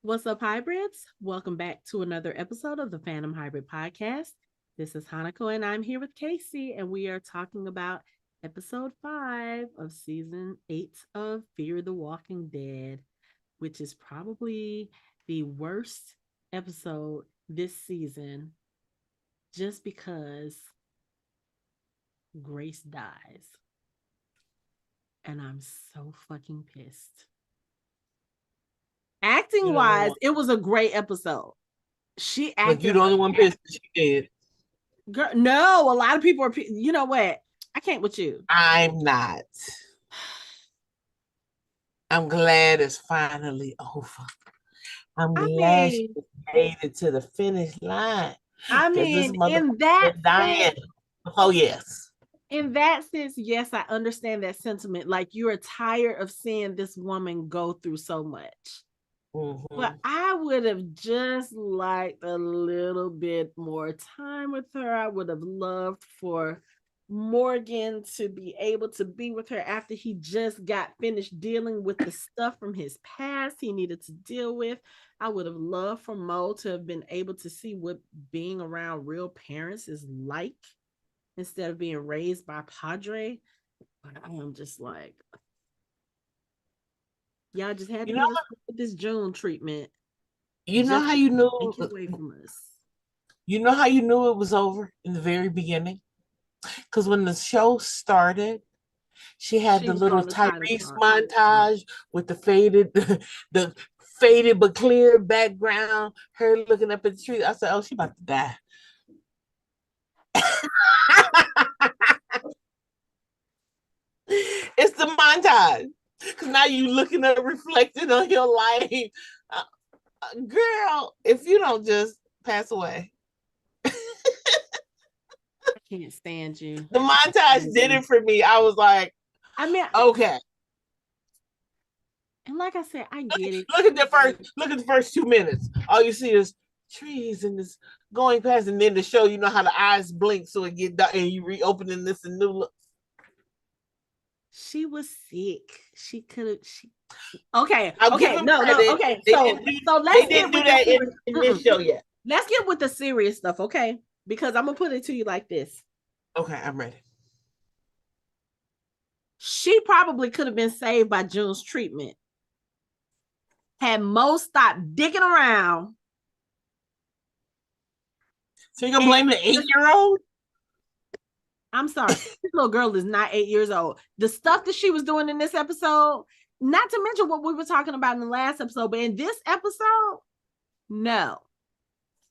What's up, hybrids? Welcome back to another episode of the Fandom Hybrid Podcast. This is Hanako, and I'm here with Casey, and we are talking about episode 5 of season 8 of Fear the Walking Dead, which is probably the worst episode this season just because Grace dies. And I'm so fucking pissed. Acting You the only wise, one. it was a great episode. She But you acted the her only one ass. pissed that she did. Girl, no, a lot of people are. You know what? I can't with you. I'm not. I'm glad it's finally over. I'm I glad she mean, made it to the finish line. Because this motherfucker in that been sense, dying. Oh, yes. yes, I understand that sentiment. Like you are tired of seeing this woman go through so much. But Mm-hmm. I would have just liked a little bit more time with her. I would have loved for Morgan to be able to be with her after he just got finished dealing with the stuff from his past he needed to deal with. I would have loved for Mo to have been able to see what being around real parents is like instead of being raised by Padre. But I'm just like, y'all just had to You know, give us this June treatment you know just how you knew take it away from us. you know how you knew it was over in the very beginning? Because when the show started, she had She the was little on the title Tyrese card. montage with the faded, the faded but clear background, her looking up at the tree. I said, "Oh, she about to die." It's the montage because now you looking at reflected on your life, girl. If you don't just pass away, I can't stand you. the I can't montage stand did you. it for me. I was like, I mean, okay. and like I said, I get it. Look at the first 2 minutes. All you see is trees and this going past, and then the show, you know how the eyes blink so it get dark, and you reopening this and new look. She was sick. She could have. She okay. I'll give Okay. them No. No. credit. Okay. So They let's didn't get do with the that serious. in this show yet. Let's get with the serious stuff. Okay. Because I'm gonna put it to you like this. Okay, I'm ready. She probably could have been saved by June's treatment. Had Mo stopped digging around. So you gonna And blame the 8-year old? I'm sorry, this little girl is not 8 years old. The stuff that she was doing in this episode, not to mention what we were talking about in the last episode, but in this episode, no.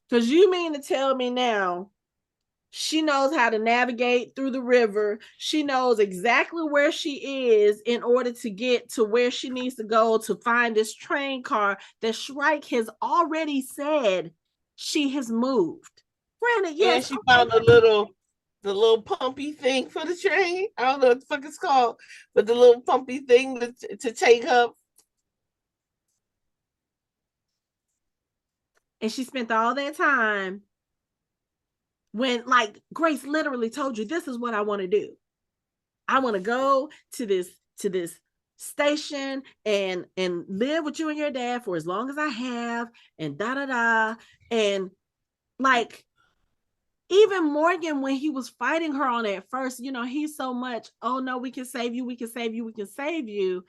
Because you mean to tell me now she knows how to navigate through the river. She knows exactly where she is in order to get to where she needs to go to find this train car that Shrike has already said she has moved. Granted, And yes, she okay. found the little pumpy thing for the train. I don't know what the fuck it's called, but the little pumpy thing to take her. And she spent all that time when, like, Grace literally told you, this is what I want to do. I want to go to this station and live with you and your dad for as long as I have, and da da da. And like, even Morgan, when he was fighting her on it first, he's so much, oh no, we can save you, we can save you, we can save you.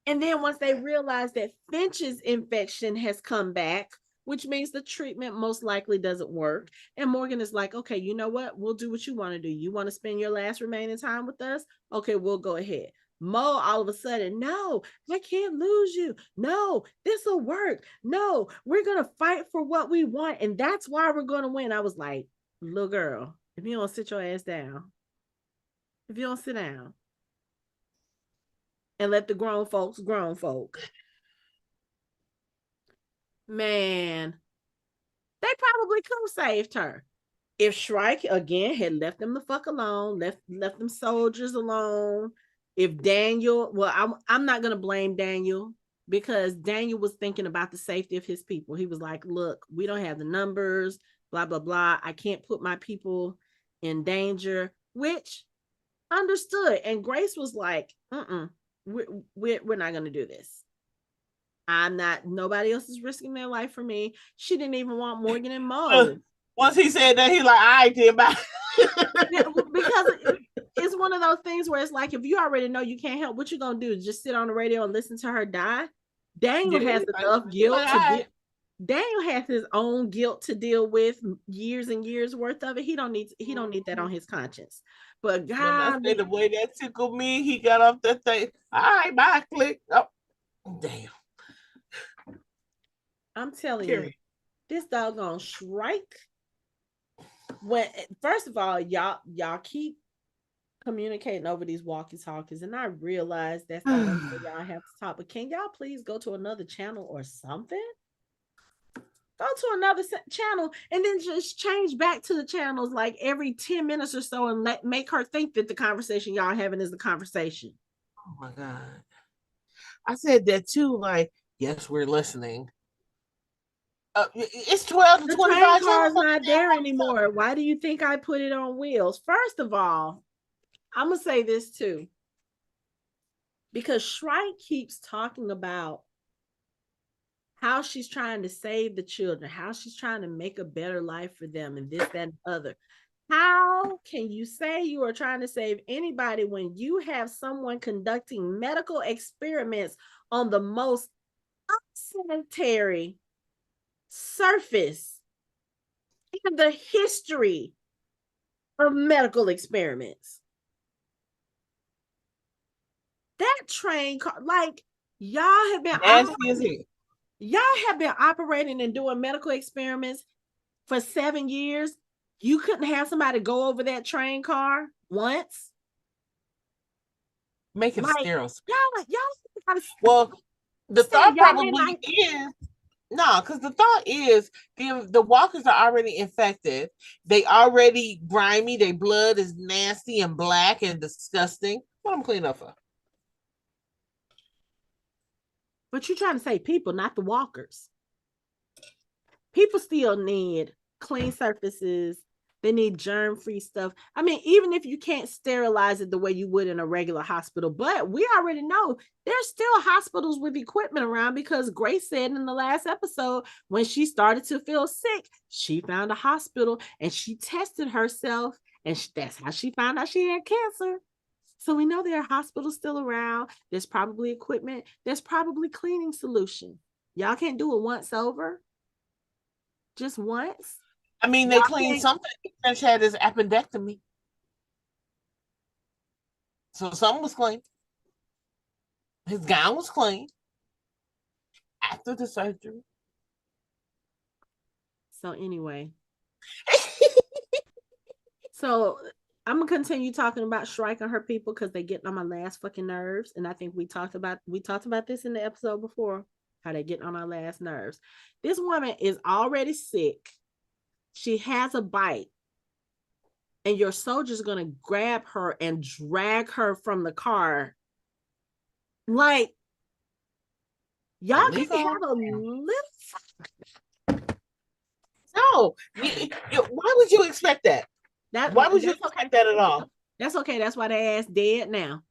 And then once they realize that Finch's infection has come back, which means the treatment most likely doesn't work. And Morgan is like, okay, you know what? We'll do what you want to do. You want to spend your last remaining time with us? Okay, we'll go ahead. Mo, all of a sudden, no, I can't lose you. No, this will work. No, we're going to fight for what we want. And that's why we're going to win. I was like, little girl, if you don't sit your ass down, if you don't sit down and let the grown folks, grown folk, man, they probably could have saved her if Shrike again had left them the fuck alone, left them soldiers alone. If Daniel, well, I'm not gonna blame Daniel because Daniel was thinking about the safety of his people. He was like, "Look, we don't have the numbers, blah blah blah. I can't put my people in danger," which understood. And Grace was like, "We're not gonna do this." I'm not, nobody else is risking their life for me. She didn't even want Morgan and Mo. Once he said that, he like, I did bye. Because it's one of those things where it's like, if you already know you can't help, what you gonna do? Just sit on the radio and listen to her die? Daniel has enough guilt to Daniel has his own guilt to deal with, years and years worth of it. He don't need that on his conscience. But When I God, say the way that tickled me, he got off that thing. All right, bye, click. Oh, damn. I'm telling you, this doggone Shrike. When first of all, y'all keep communicating over these walkie-talkies, and I realize that's the only way y'all have to talk. But can y'all please go to another channel or something? Go to another channel and then just change back to the channels like every 10 minutes or so, and make her think that the conversation y'all having is the conversation. Oh my God. I said that too, like, yes, we're listening. It's 12 to The 25 train car is channels. not there anymore. Why do you think I put it on wheels? First of all, I'm gonna say this too, because Shrike keeps talking about how she's trying to save the children, how she's trying to make a better life for them, and this, that, and other. How can you say you are trying to save anybody when you have someone conducting medical experiments on the most unsanitary surface in the history of medical experiments? That train car, like, y'all have been operating and doing medical experiments for 7 years. You couldn't have somebody go over that train car once. Make it Like, sterile. y'all well, the thought probably is no, because the thought is the walkers are already infected. They already grimy. Their blood is nasty and black and disgusting. What I'm cleaning up for? But you're trying to say people, not the walkers. People still need clean surfaces. They need germ-free stuff. I mean, even if you can't sterilize it the way you would in a regular hospital, but we already know there's still hospitals with equipment around, because Grace said in the last episode, when she started to feel sick, she found a hospital and she tested herself, and that's how she found out she had cancer. So we know there are hospitals still around. There's probably equipment. There's probably cleaning solution. Y'all can't do it once over. Just once. I mean, they cleaned something. Finch had his appendectomy. So something was clean. His gown was clean after the surgery. So anyway. So I'm gonna continue talking about Shrike and her people, because they getting on my last fucking nerves. And I think we talked about this in the episode before, how they get on our last nerves. This woman is already sick. She has a bite. And your soldier's gonna grab her and drag her from the car. Like, y'all can have a little. No, why would you expect that? Why would you expect that at all? That's okay. That's why they ass dead now.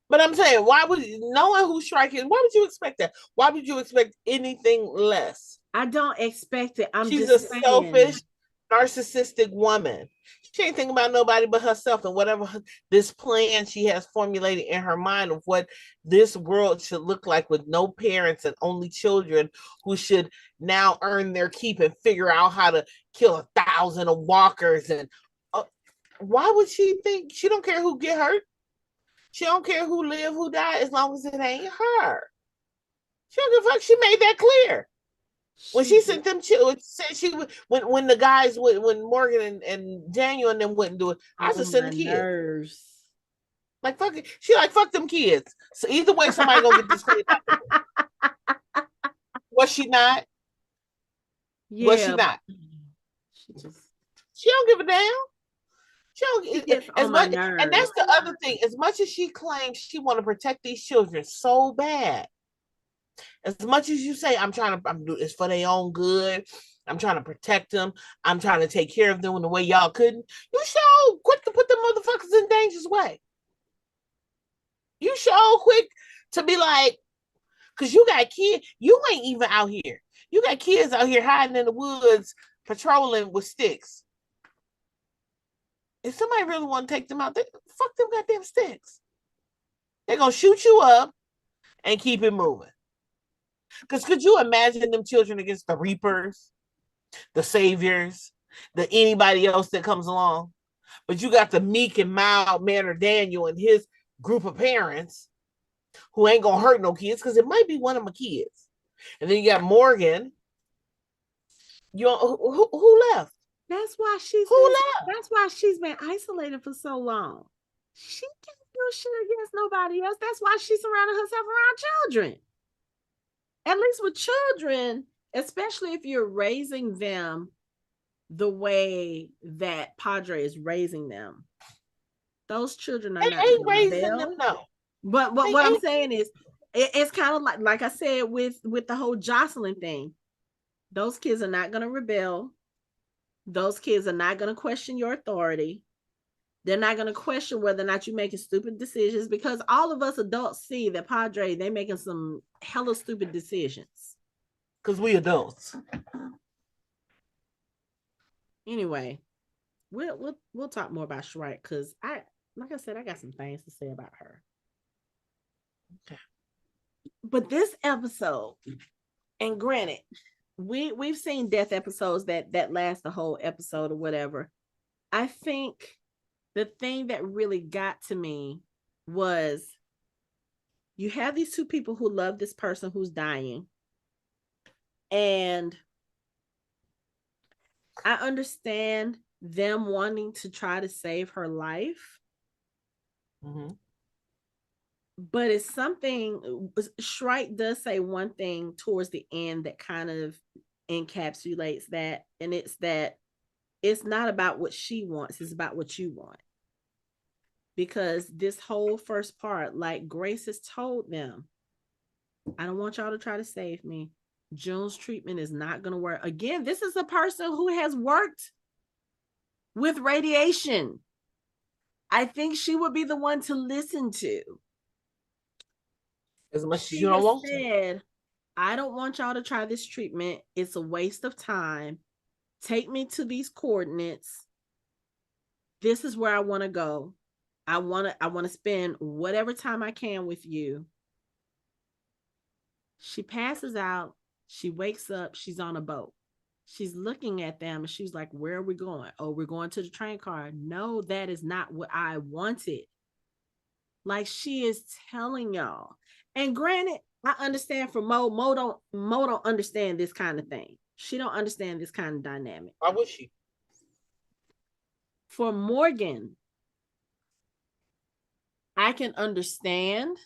But I'm saying, why would, knowing who Shrike is, why would you expect that? Why would you expect anything less? I don't expect it. She's just a selfish, narcissistic woman. She ain't thinking about nobody but herself and whatever this plan she has formulated in her mind of what this world should look like, with no parents and only children who should now earn their keep and figure out how to kill 1,000 of walkers. And why would she think? She don't care who get hurt. She don't care who live, who die, as long as it ain't her. She don't give a fuck. She made that clear. When she sent them children, said she would, when the guys would, when Morgan and Daniel and them wouldn't do it, I just send the kids. Nerves. Like, fuck it. She like, fuck them kids. So either way, somebody gonna get this cleaned up. Was she not? Yeah. Was she not? She don't give a damn. She don't, as much, and that's the other thing. As much as she claims she want to protect these children so bad, as much as you say, I'm it's for their own good, I'm trying to protect them, I'm trying to take care of them in the way y'all couldn't, you so quick to put them motherfuckers in danger's way. You so quick to be like, Because you got kids, you ain't even out here. You got kids out here hiding in the woods, patrolling with sticks. If somebody really want to take them out, fuck them goddamn sticks. They're gonna shoot you up and keep it moving. Because could you imagine them children against the Reapers, the Saviors, the anybody else that comes along? But you got the meek and mild mannered Daniel and his group of parents who ain't gonna hurt no kids because it might be one of my kids. And then you got Morgan. You know, who left? That's why that's why she's been isolated for so long. She can't do shit against nobody else. That's why she's surrounding herself around children. At least with children, especially if you're raising them the way that Padre is raising them, those children are not ain't raising them, no. But what I'm saying is, it's kind of like I said with the whole Jocelyn thing. Those kids are not going to rebel. Those kids are not going to question your authority. They're not going to question whether or not you're making stupid decisions, because all of us adults see that Padre, they're making some hella stupid decisions. Because we adults. Anyway, we'll talk more about Shrike, because like I said, I got some things to say about her. Okay. But this episode, and granted, we've seen death episodes that last the whole episode or whatever. I think the thing that really got to me was, you have these two people who love this person who's dying, and I understand them wanting to try to save her life. Mm-hmm. But it's something, Shrike does say one thing towards the end that kind of encapsulates that, and it's that it's not about what she wants, it's about what you want. Because this whole first part, like Grace has told them, I don't want y'all to try to save me. June's treatment is not going to work. Again, this is a person who has worked with radiation. I think she would be the one to listen to. As much as you don't want to. I don't want y'all to try this treatment. It's a waste of time. Take me to these coordinates. This is where I want to go. I want to spend whatever time I can with you. She passes out. She wakes up. She's on a boat. She's looking at them and she's like, where are we going? Oh, we're going to the train car. No, that is not what I wanted. Like, she is telling y'all. And granted, I understand for Mo don't understand this kind of thing. She don't understand this kind of dynamic. Why would she? For Morgan, I can understand,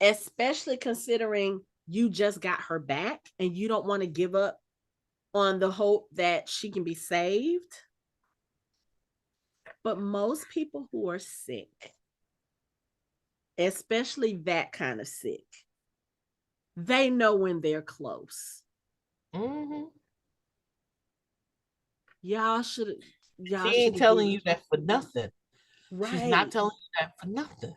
especially considering you just got her back and you don't want to give up on the hope that she can be saved. But most people who are sick, especially that kind of sick, they know when they're close. Mm-hmm. She ain't telling you that for nothing. Right. She's not telling you that for nothing.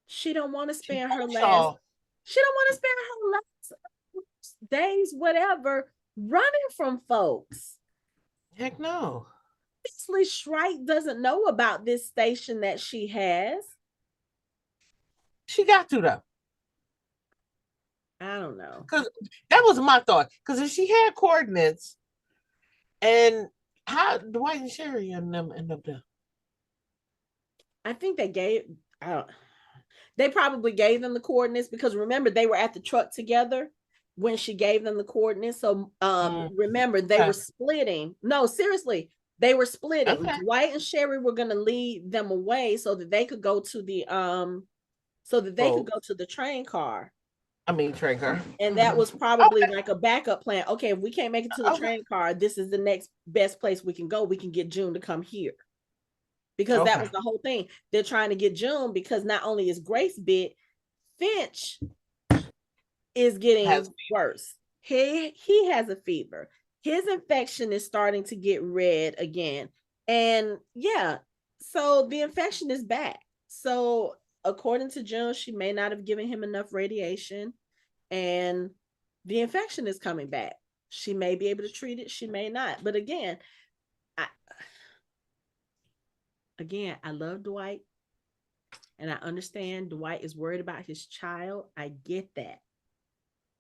She don't want to spend her last. She don't want to spend her last days, whatever, running from folks. Heck no. Obviously, Shrike doesn't know about this station that she has. She got to, though. I don't know. Because that was my thought. Because if she had coordinates, and how Dwight and Sherry and them end up there? I think they probably gave them the coordinates, because remember, they were at the truck together when she gave them the coordinates. So remember, they were splitting. No, seriously, they were splitting. Okay. Dwight and Sherry were going to lead them away so that they could go to the could go to the train car. Train car. And that was probably like a backup plan. Okay, if we can't make it to the train car, this is the next best place we can go. We can get June to come here. Because that was the whole thing. They're trying to get June, because not only is Grace bit, Finch is getting worse. He has a fever. His infection is starting to get red again. And yeah, so the infection is back. So according to June, she may not have given him enough radiation, and the infection is coming back. She may be able to treat it, she may not. But I love Dwight, and I understand Dwight is worried about his child. I get that.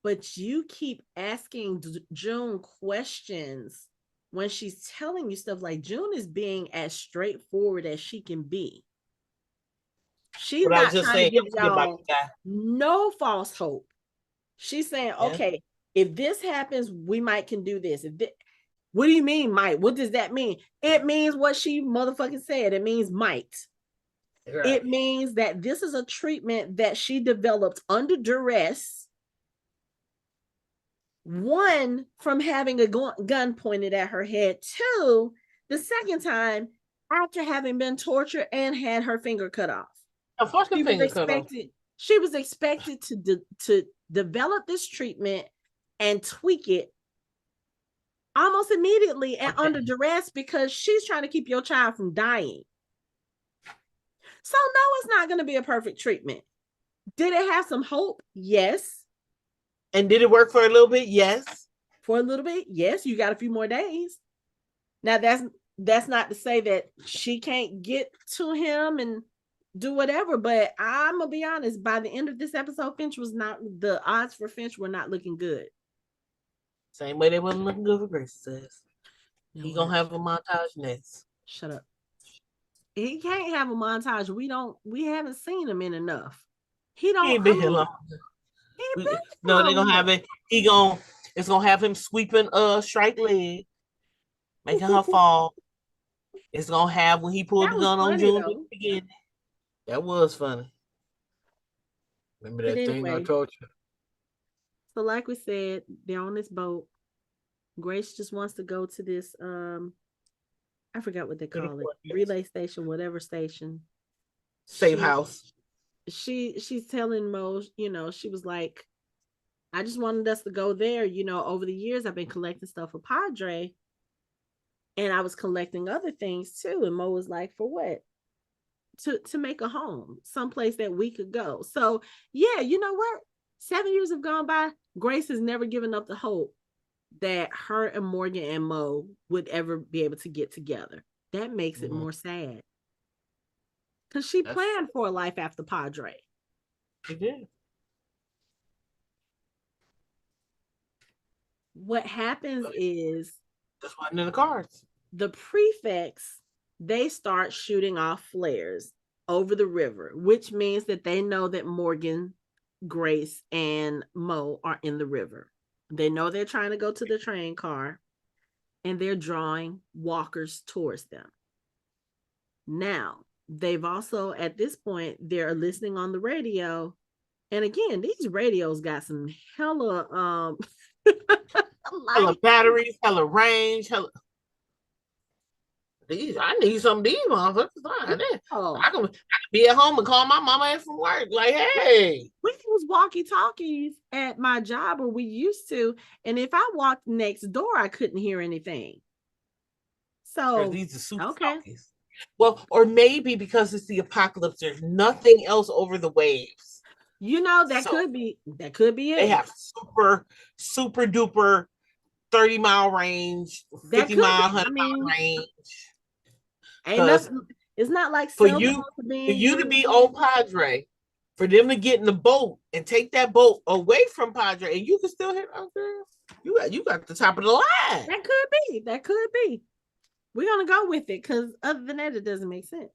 But you keep asking June questions when she's telling you stuff. Like, June is being as straightforward as she can be. She's not trying to give y'all no false hope. She's saying, okay, if this happens, we might can do this. What do you mean, might? What does that mean? It means what she motherfucking said. It means might. Right. It means that this is a treatment that she developed under duress. One, from having a gun pointed at her head. Two, the second time, after having been tortured and had her finger cut off. She was expected to develop this treatment and tweak it almost immediately and under duress, because she's trying to keep your child from dying. So no, it's not going to be a perfect treatment. Did it have some hope? Yes. And did it work for a little bit? Yes. For a little bit? Yes. You got a few more days. Now that's not to say that she can't get to him and do whatever, but I'm gonna be honest, by the end of this episode, the odds for Finch were not looking good. Same way they wasn't looking good for Grace says. He gonna have a montage next. Shut up. He can't have a montage. We haven't seen him in enough. He ain't been here long. No, they're gonna have it. It's gonna have him sweeping Shrike leg, making her fall. It's gonna have when he pulled the gun on June at the beginning. That was funny. Remember that thing I told you? So like we said, they're on this boat. Grace just wants to go to this, I forgot what they call it. Relay station, whatever station. Safe house. She's telling Mo, she was like, I just wanted us to go there. Over the years, I've been collecting stuff for Padre. And I was collecting other things too. And Mo was like, for what? To make a home, someplace that we could go. So yeah, you know what? 7 years have gone by. Grace has never given up the hope that her and Morgan and Mo would ever be able to get together. That makes it more sad. Because she planned for a life after Padre. She did. What happens is that's wasn't in the cards. The prefects, they start shooting off flares over the river, which means that they know that Morgan, Grace, and Mo are in the river. They know they're trying to go to the train car, and they're drawing walkers towards them. Now, they've also, at this point, they're listening on the radio. And again, these radios got some hella hella batteries, hella range, hella. I need some of these motherfuckers. I can be at home and call my mama from work. Like, hey. We use walkie-talkies at my job, or we used to. And if I walked next door, I couldn't hear anything. So these are super talkies. Well, or maybe because it's the apocalypse, there's nothing else over the waves. That could be it. They have super duper 30-mile range, 50-mile, 100-mile range. It's not like for you to be on Padre, for them to get in the boat and take that boat away from Padre, and you can still hit. Oh, girl, you got the top of the line. That could be. We're gonna go with it because other than that, it doesn't make sense.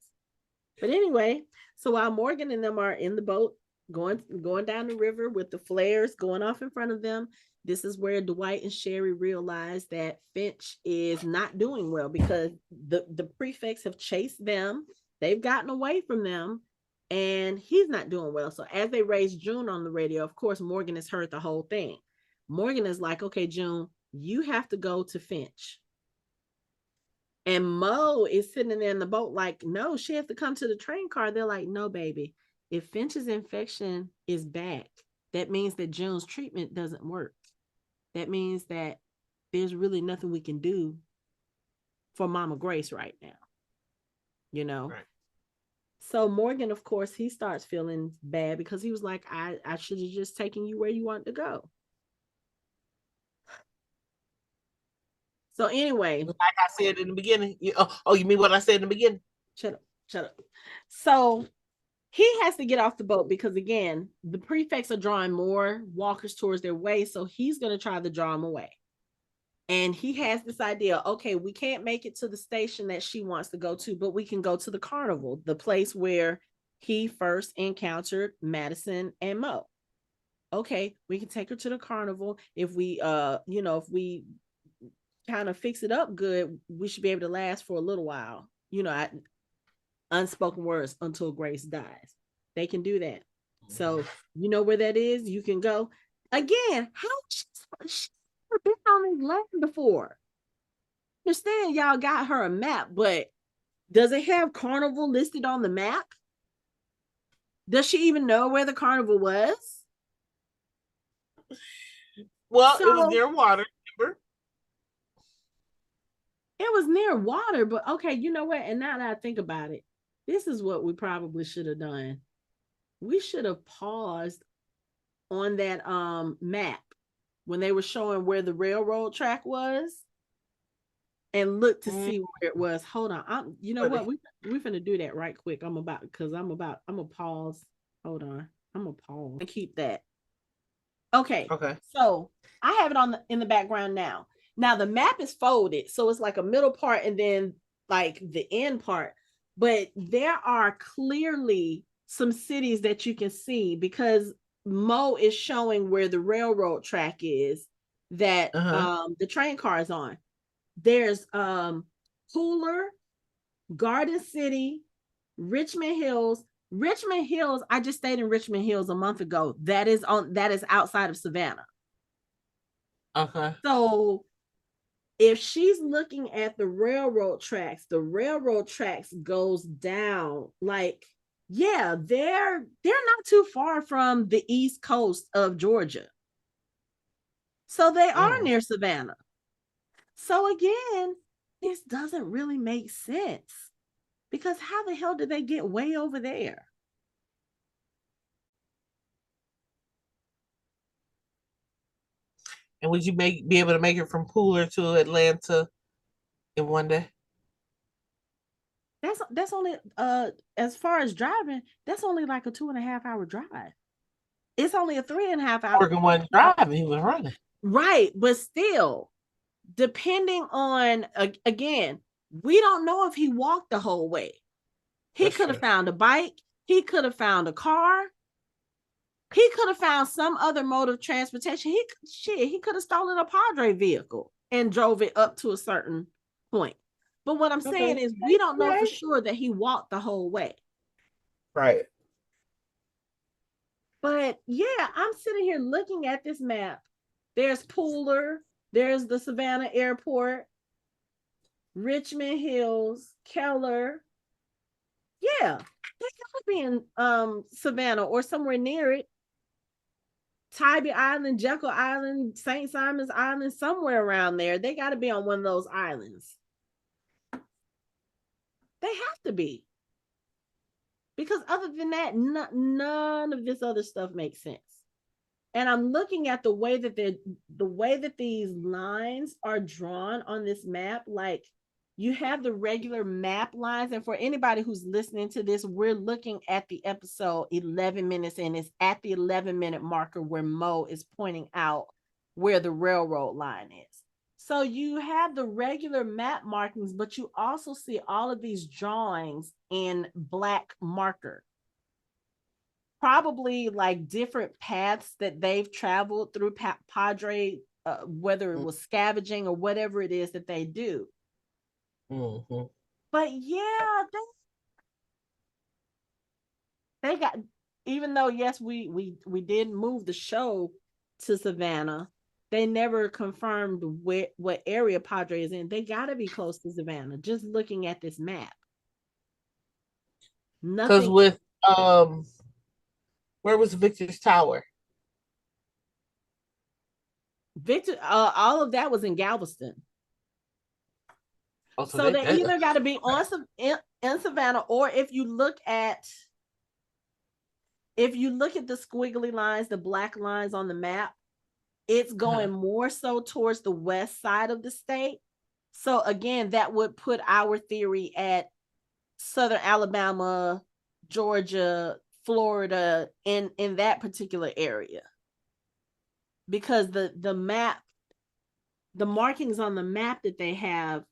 But anyway, so while Morgan and them are in the boat going down the river with the flares going off in front of them, this is where Dwight and Sherry realize that Finch is not doing well, because the prefects have chased them. They've gotten away from them, and he's not doing well. So as they raise June on the radio, of course, Morgan has heard the whole thing. Morgan is like, okay, June, you have to go to Finch. And Mo is sitting there in the boat like, no, she has to come to the train car. They're like, no, baby. If Finch's infection is back, that means that June's treatment doesn't work. That means that there's really nothing we can do for Mama Grace right now. Right. So Morgan, of course, he starts feeling bad because he was like, I should have just taken you where you wanted to go. So anyway, like I said in the beginning. You mean what I said in the beginning? Shut up. So he has to get off the boat because, again, the prefects are drawing more walkers towards their way. So he's going to try to draw them away. And he has this idea, okay, we can't make it to the station that she wants to go to, but we can go to the carnival, the place where he first encountered Madison and Mo. Okay, we can take her to the carnival. If we, if we kind of fix it up good, we should be able to last for a little while. Unspoken words until Grace dies. They can do that. So you know where that is. You can go. Again, how she's never been on this land before. Understand y'all got her a map, but does it have carnival listed on the map? Does she even know where the carnival was? Well, it was near water, remember? It was near water, but okay, you know what? And now that I think about it, this is what we probably should have done. We should have paused on that map when they were showing where the railroad track was and looked to see where it was. Hold on. You know what? We're finna do that right quick. I'm gonna pause. Hold on. I'm gonna pause and keep that. Okay. So I have it in the background now. Now the map is folded, so it's like a middle part and then like the end part. But there are clearly some cities that you can see because Mo is showing where the railroad track is that the train car is on. There's Pooler, Garden City, Richmond Hills. Richmond Hills, I just stayed in Richmond Hills a month ago. That is outside of Savannah. Okay. So if she's looking at the railroad tracks goes down like, yeah, they're not too far from the east coast of Georgia. So they are near Savannah. So again, this doesn't really make sense because how the hell did they get way over there? And would you be able to make it from Pooler to Atlanta in one day? That's only as far as driving, that's only like a 2.5 hour drive. It's only a 3.5 hour. Morgan wasn't driving, he was running. Right, but still, depending on again, we don't know if he walked the whole way. He could have found a bike, he could have found a car, he could have found some other mode of transportation. He could have stolen a Padre vehicle and drove it up to a certain point. But what I'm saying is we don't know for sure that he walked the whole way. Right. But yeah, I'm sitting here looking at this map. There's Pooler, there's the Savannah Airport, Richmond Hills, Keller. Yeah, they gotta be in Savannah or somewhere near it. Tybee Island, Jekyll Island, St. Simon's Island, somewhere around there. They got to be on one of those islands. They have to be. Because other than that, none of this other stuff makes sense. And I'm looking at the way that these lines are drawn on this map. Like, you have the regular map lines. And for anybody who's listening to this, we're looking at the episode 11 minutes and it's at the 11-minute marker where Mo is pointing out where the railroad line is. So you have the regular map markings, but you also see all of these drawings in black marker. Probably like different paths that they've traveled through Padre, whether it was scavenging or whatever it is that they do. Mm-hmm. But yeah, they got, even though yes, we did move the show to Savannah, they never confirmed what area Padre is in. They got to be close to Savannah. Just looking at this map, because with where was Victor's Tower? Victor, all of that was in Galveston. Oh, so they either got to be on some in Savannah, or if you look at the squiggly lines, the black lines on the map, it's going more so towards the west side of the state. So again, that would put our theory at southern Alabama, Georgia, Florida, in that particular area. Because the map, the markings on the map that they have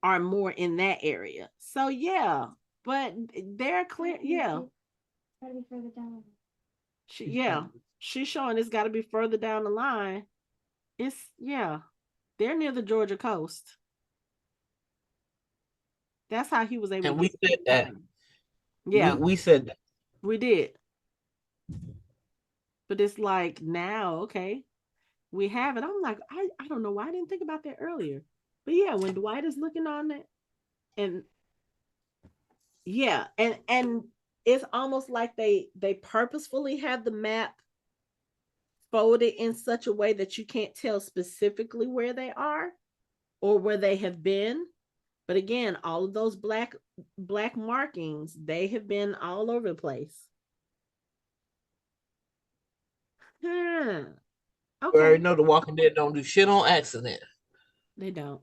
are more in that area. So yeah, but they're clear. Yeah. Gotta be further down. She's showing it's got to be further down the line. It's they're near the Georgia coast. That's how he was able and to we get said that. Yeah, we said that. We did. But it's like now, okay, we have it. I'm like, I don't know why I didn't think about that earlier. But yeah, when Dwight is looking on it, and and it's almost like they purposefully have the map folded in such a way that you can't tell specifically where they are or where they have been. But again, all of those black markings, they have been all over the place. Okay. You already know the Walking Dead don't do shit on accident. They don't.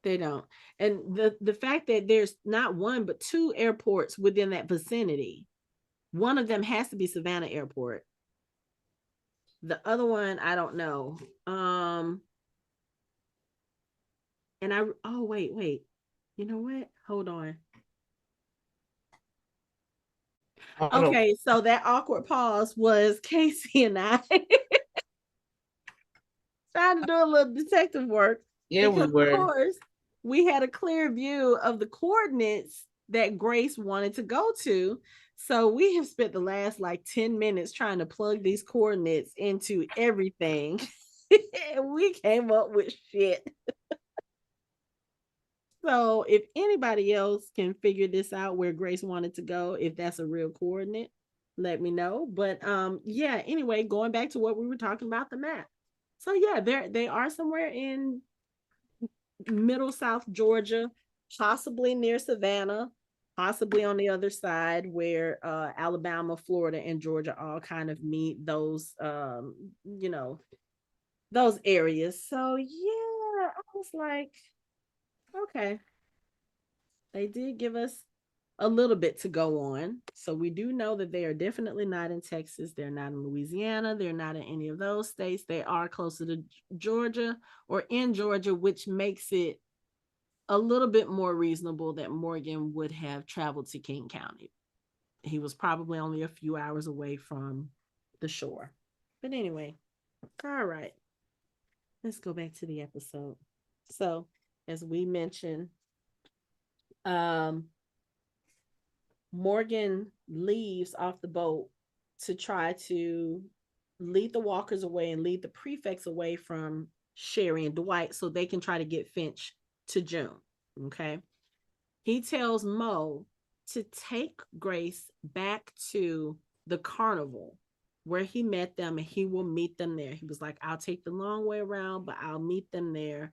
And the fact that there's not one but two airports within that vicinity. One of them has to be Savannah Airport. The other one, I don't know. And wait. You know what? Hold on. Okay, so that awkward pause was Casey and I trying to do a little detective work. Yeah, because, we were. Of course, we had a clear view of the coordinates that Grace wanted to go to. So we have spent the last like 10 minutes trying to plug these coordinates into everything. And we came up with shit. So if anybody else can figure this out where Grace wanted to go, if that's a real coordinate, let me know. But yeah, anyway, going back to what we were talking about, the map. So yeah, they are somewhere in middle South Georgia, possibly near Savannah, possibly on the other side where Alabama, Florida, and Georgia all kind of meet those those areas. So yeah, I was like, okay. They did give us a little bit to go on. So we do know that they are definitely not in Texas. They're not in Louisiana. They're not in any of those states. They are closer to Georgia or in Georgia, which makes it a little bit more reasonable that Morgan would have traveled to King County. He was probably only a few hours away from the shore. But anyway, all right. Let's go back to the episode. So, as we mentioned, Morgan leaves off the boat to try to lead the walkers away and lead the prefects away from Sherry and Dwight so they can try to get Finch to June. Okay. He tells Mo to take Grace back to the carnival where he met them and he will meet them there. He was like, I'll take the long way around, but I'll meet them there.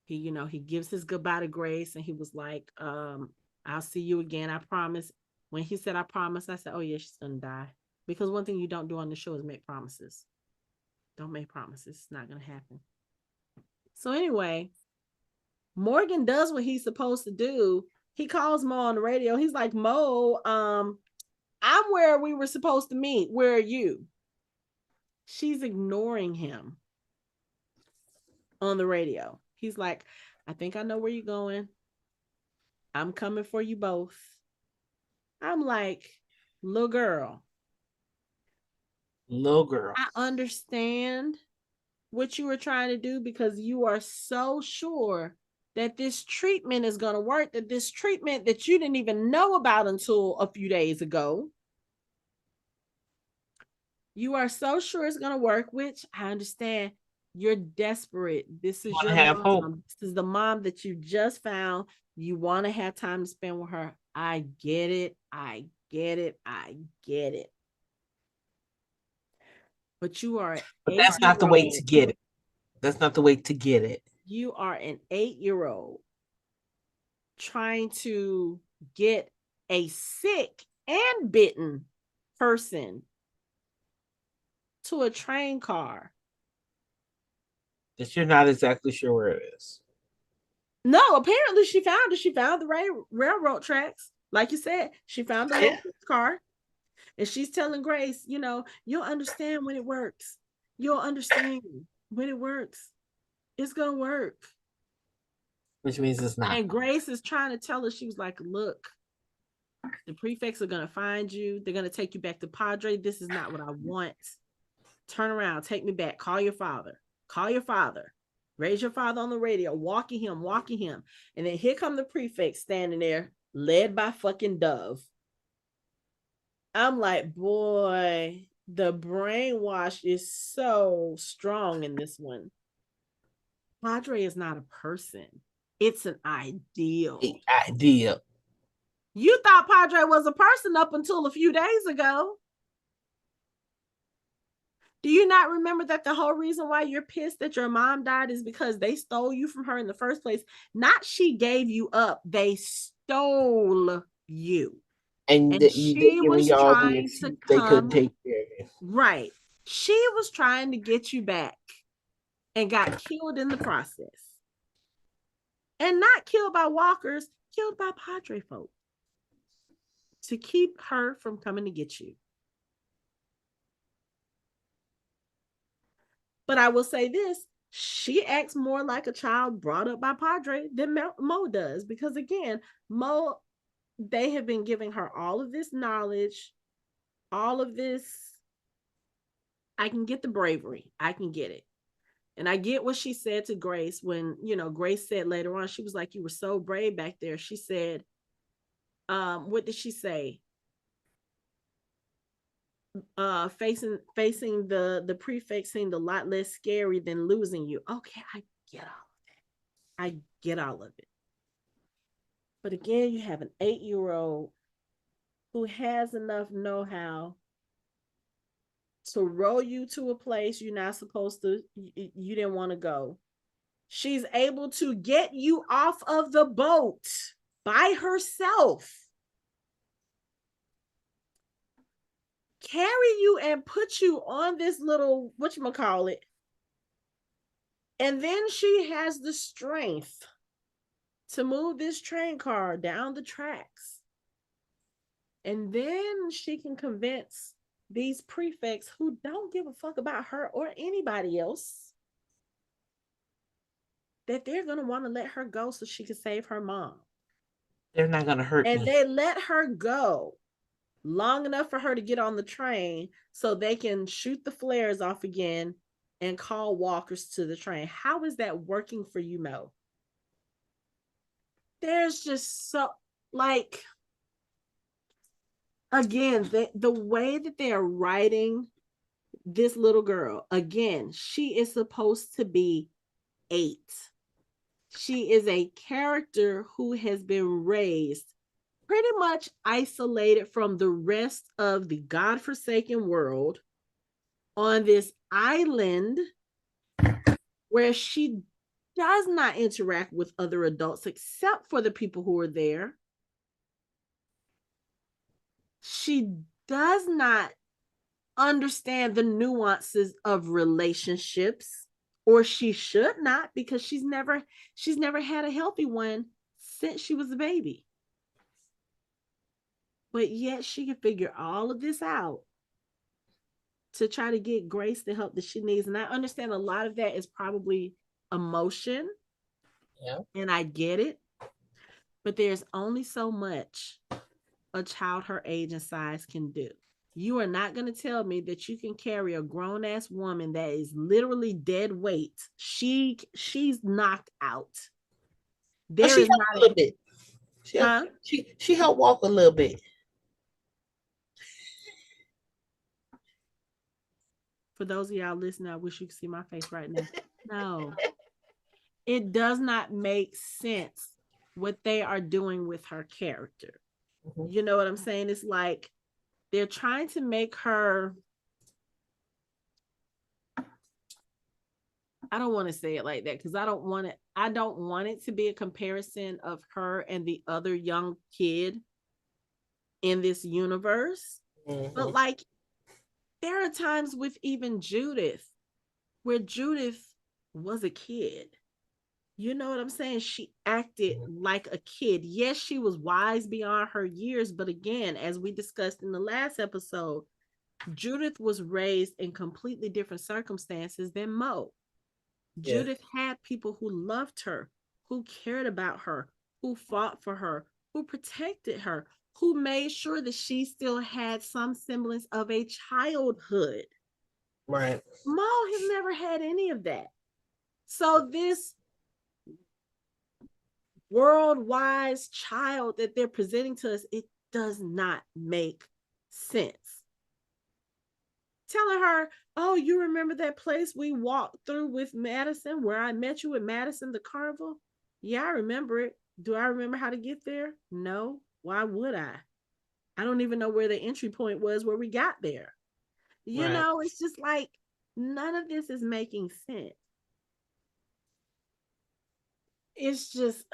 He gives his goodbye to Grace and he was like, I'll see you again. I promise. When he said, I promise, I said, oh yeah, she's going to die. Because one thing you don't do on the show is make promises. Don't make promises. It's not going to happen. So anyway, Morgan does what he's supposed to do. He calls Mo on the radio. He's like, Mo, I'm where we were supposed to meet. Where are you? She's ignoring him on the radio. He's like, I think I know where you're going. I'm coming for you both. I'm like, little girl. I understand what you were trying to do because you are so sure that this treatment is going to work, that this treatment that you didn't even know about until a few days ago. You are so sure it's going to work, which I understand. You're desperate. This is your mom. Hope. This is the mom that you just found. You want to have time to spend with her. I get it. But you are that's not the way to get it. That's not the way to get it. You are an 8-year-old. trying to get a sick and bitten person to a train car that you're not exactly sure where it is. No, apparently she found it. She found the railroad tracks. Like you said, she found the little car. And she's telling Grace, you'll understand when it works. You'll understand when it works. It's going to work. Which means it's not. And Grace is trying to tell her, she was like, look, the prefects are going to find you. They're going to take you back to Padre. This is not what I want. Turn around. Take me back. Call your father. Call your father. Raise your father on the radio. Walking him. And then here come the prefects standing there, led by fucking Dove. I'm like, boy, the brainwash is so strong in this one. Padre is not a person. It's an ideal. You thought Padre was a person up until a few days ago. Do you not remember that the whole reason why you're pissed that your mom died is because they stole you from her in the first place? Not she gave you up. They stole you. And she was trying to they couldn't take care of you. Right. She was trying to get you back and got killed in the process. And not killed by walkers, killed by Padre folk. To keep her from coming to get you. But I will say this, she acts more like a child brought up by Padre than Mo does. Because again, Mo, they have been giving her all of this knowledge, all of this. I can get the bravery. I can get it. And I get what she said to Grace when, Grace said later on, she was like, you were so brave back there. She said, what did she say? Facing the prefect seemed a lot less scary than losing you. Okay, I get all of that. I get all of it. But again, you have an 8-year-old who has enough know-how to roll you to a place you're not supposed to, you didn't want to go. She's able to get you off of the boat by herself. Carry you and put you on this little, whatchamacallit. And then she has the strength to move this train car down the tracks. And then she can convince these prefects who don't give a fuck about her or anybody else that they're going to want to let her go so she can save her mom. They're not going to hurt me. And they let her go long enough for her to get on the train so they can shoot the flares off again and call walkers to the train. How is that working for you, Mo? There's just so, again, the way that they are writing this little girl, again, she is supposed to be 8. She is a character who has been raised pretty much isolated from the rest of the godforsaken world on this island where she does not interact with other adults except for the people who are there. She does not understand the nuances of relationships, or she should not, because she's never had a healthy one since she was a baby. But yet she can figure all of this out to try to get Grace the help that she needs. And I understand a lot of that is probably emotion. Yeah. And I get it. But there's only so much a child her age and size can do. You are not going to tell me that you can carry a grown-ass woman that is literally dead weight. She's knocked out. She helped a little bit. She helped walk a little bit. For those of y'all listening, I wish you could see my face right now. No. It does not make sense what they are doing with her character. Mm-hmm. You know what I'm saying? It's like they're trying to make her, I don't want to say it like that because I don't want it to be a comparison of her and the other young kid in this universe. But like, there are times with even Judith where Judith was a kid. You know what I'm saying? She acted like a kid. Yes, she was wise beyond her years, but again, as we discussed in the last episode, Judith was raised in completely different circumstances than Mo. Judith had people who loved her, who cared about her, who fought for her, who protected her, who made sure that she still had some semblance of a childhood. Right. Mo has never had any of that. So this worldwide child that they're presenting to us, it does not make sense. Telling her, oh, you remember that place we walked through with Madison where I met you with Madison, the carnival? Yeah, I remember it. Do I remember how to get there? No. Why would I? I don't even know where the entry point was where we got there. You know, it's just like none of this is making sense. It's just,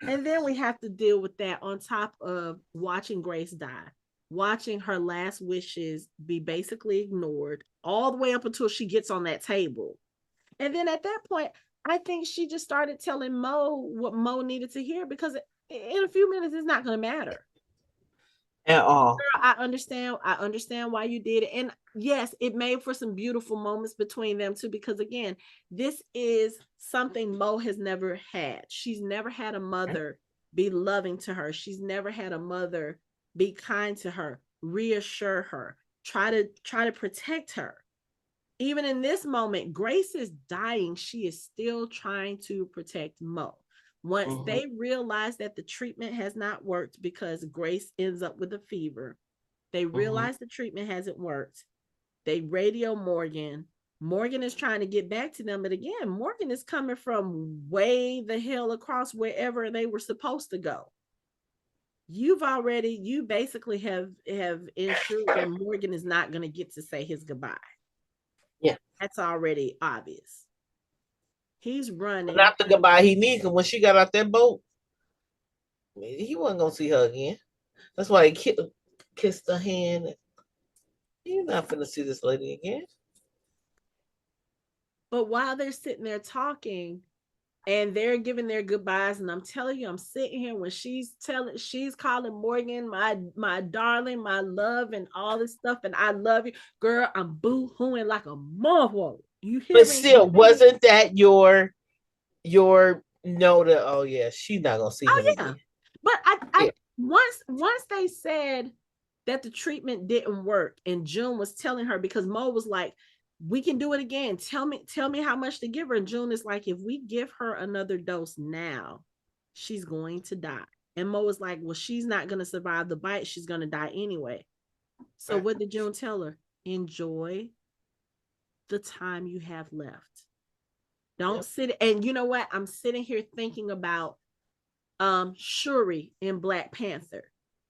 and then we have to deal with that on top of watching Grace die, watching her last wishes be basically ignored all the way up until she gets on that table. And then at that point, I think she just started telling Mo what Mo needed to hear because in a few minutes, it's not going to matter. At all. Girl, I understand why you did it. And yes, it made for some beautiful moments between them too, because again, this is something Mo has never had. She's never had a mother be loving to her. She's never had a mother be kind to her, reassure her, try to protect her. Even in this moment, Grace is dying. She is still trying to protect Mo. Once they realize that the treatment has not worked because Grace ends up with a fever, they realize the treatment hasn't worked. They radio Morgan. Morgan is trying to get back to them. But again, Morgan is coming from way the hell across wherever they were supposed to go. You basically have ensured that Morgan is not going to get to say his goodbye. Yeah. That's already obvious. He's running. Not the goodbye he needs, because when she got out that boat, he wasn't going to see her again. That's why he kissed her hand. He's not going to see this lady again. But while they're sitting there talking and they're giving their goodbyes, and I'm telling you, I'm sitting here when she's calling Morgan my darling, my love, and all this stuff, and I love you, girl. I'm boo-hooing like a motherfucker. You hear me? But still, wasn't that your note that, oh yeah, she's not gonna see him again? But I once they said that the treatment didn't work, and June was telling her, because Mo was like, we can do it again. Tell me how much to give her. And June is like, if we give her another dose now, she's going to die. And Mo was like, well, she's not going to survive the bite. She's going to die anyway. So what did June tell her? Enjoy the time you have left. Don't sit. And you know what? I'm sitting here thinking about Shuri in Black Panther.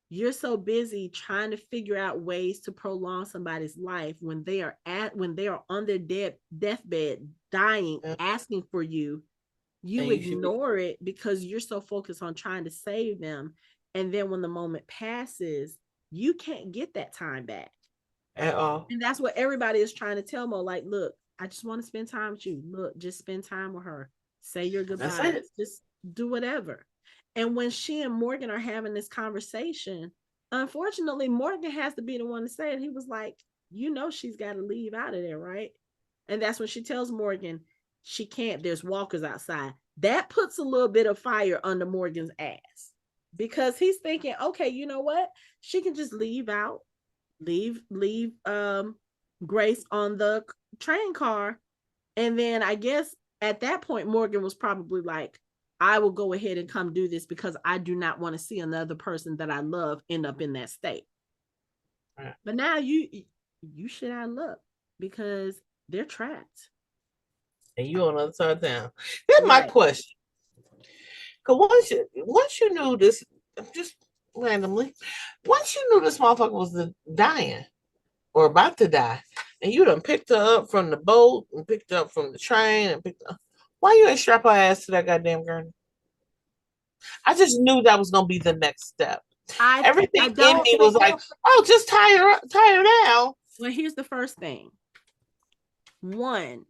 You're so busy trying to figure out ways to prolong somebody's life when they are on their deathbed, dying, asking for you. You ignore it because you're so focused on trying to save them. And then when the moment passes, you can't get that time back at all. And that's what everybody is trying to tell Mo. Like, look, I just want to spend time with you. Look, just spend time with her. Say your goodbyes. Just do whatever. And when she and Morgan are having this conversation, unfortunately, Morgan has to be the one to say it. He was like, you know, she's got to leave out of there, right? And that's when she tells Morgan she can't. There's walkers outside. That puts a little bit of fire under Morgan's ass, because he's thinking, okay, you know what? She can just leave Grace on the train car. And then I guess at that point, Morgan was probably like, I will go ahead and come do this because I do not want to see another person that I love end up in that state. Right. But now you should have luck because they're trapped. And you on the other side of town. That's my question. Because once you knew this, just randomly, once you knew this motherfucker was dying or about to die, and you done picked her up from the boat and picked her up from the train and picked her up. Why you ain't strap her ass to that goddamn gurney? I just knew that was gonna be the next step. Everything in me was like, oh, just tie her down. Well, here's the first thing. One,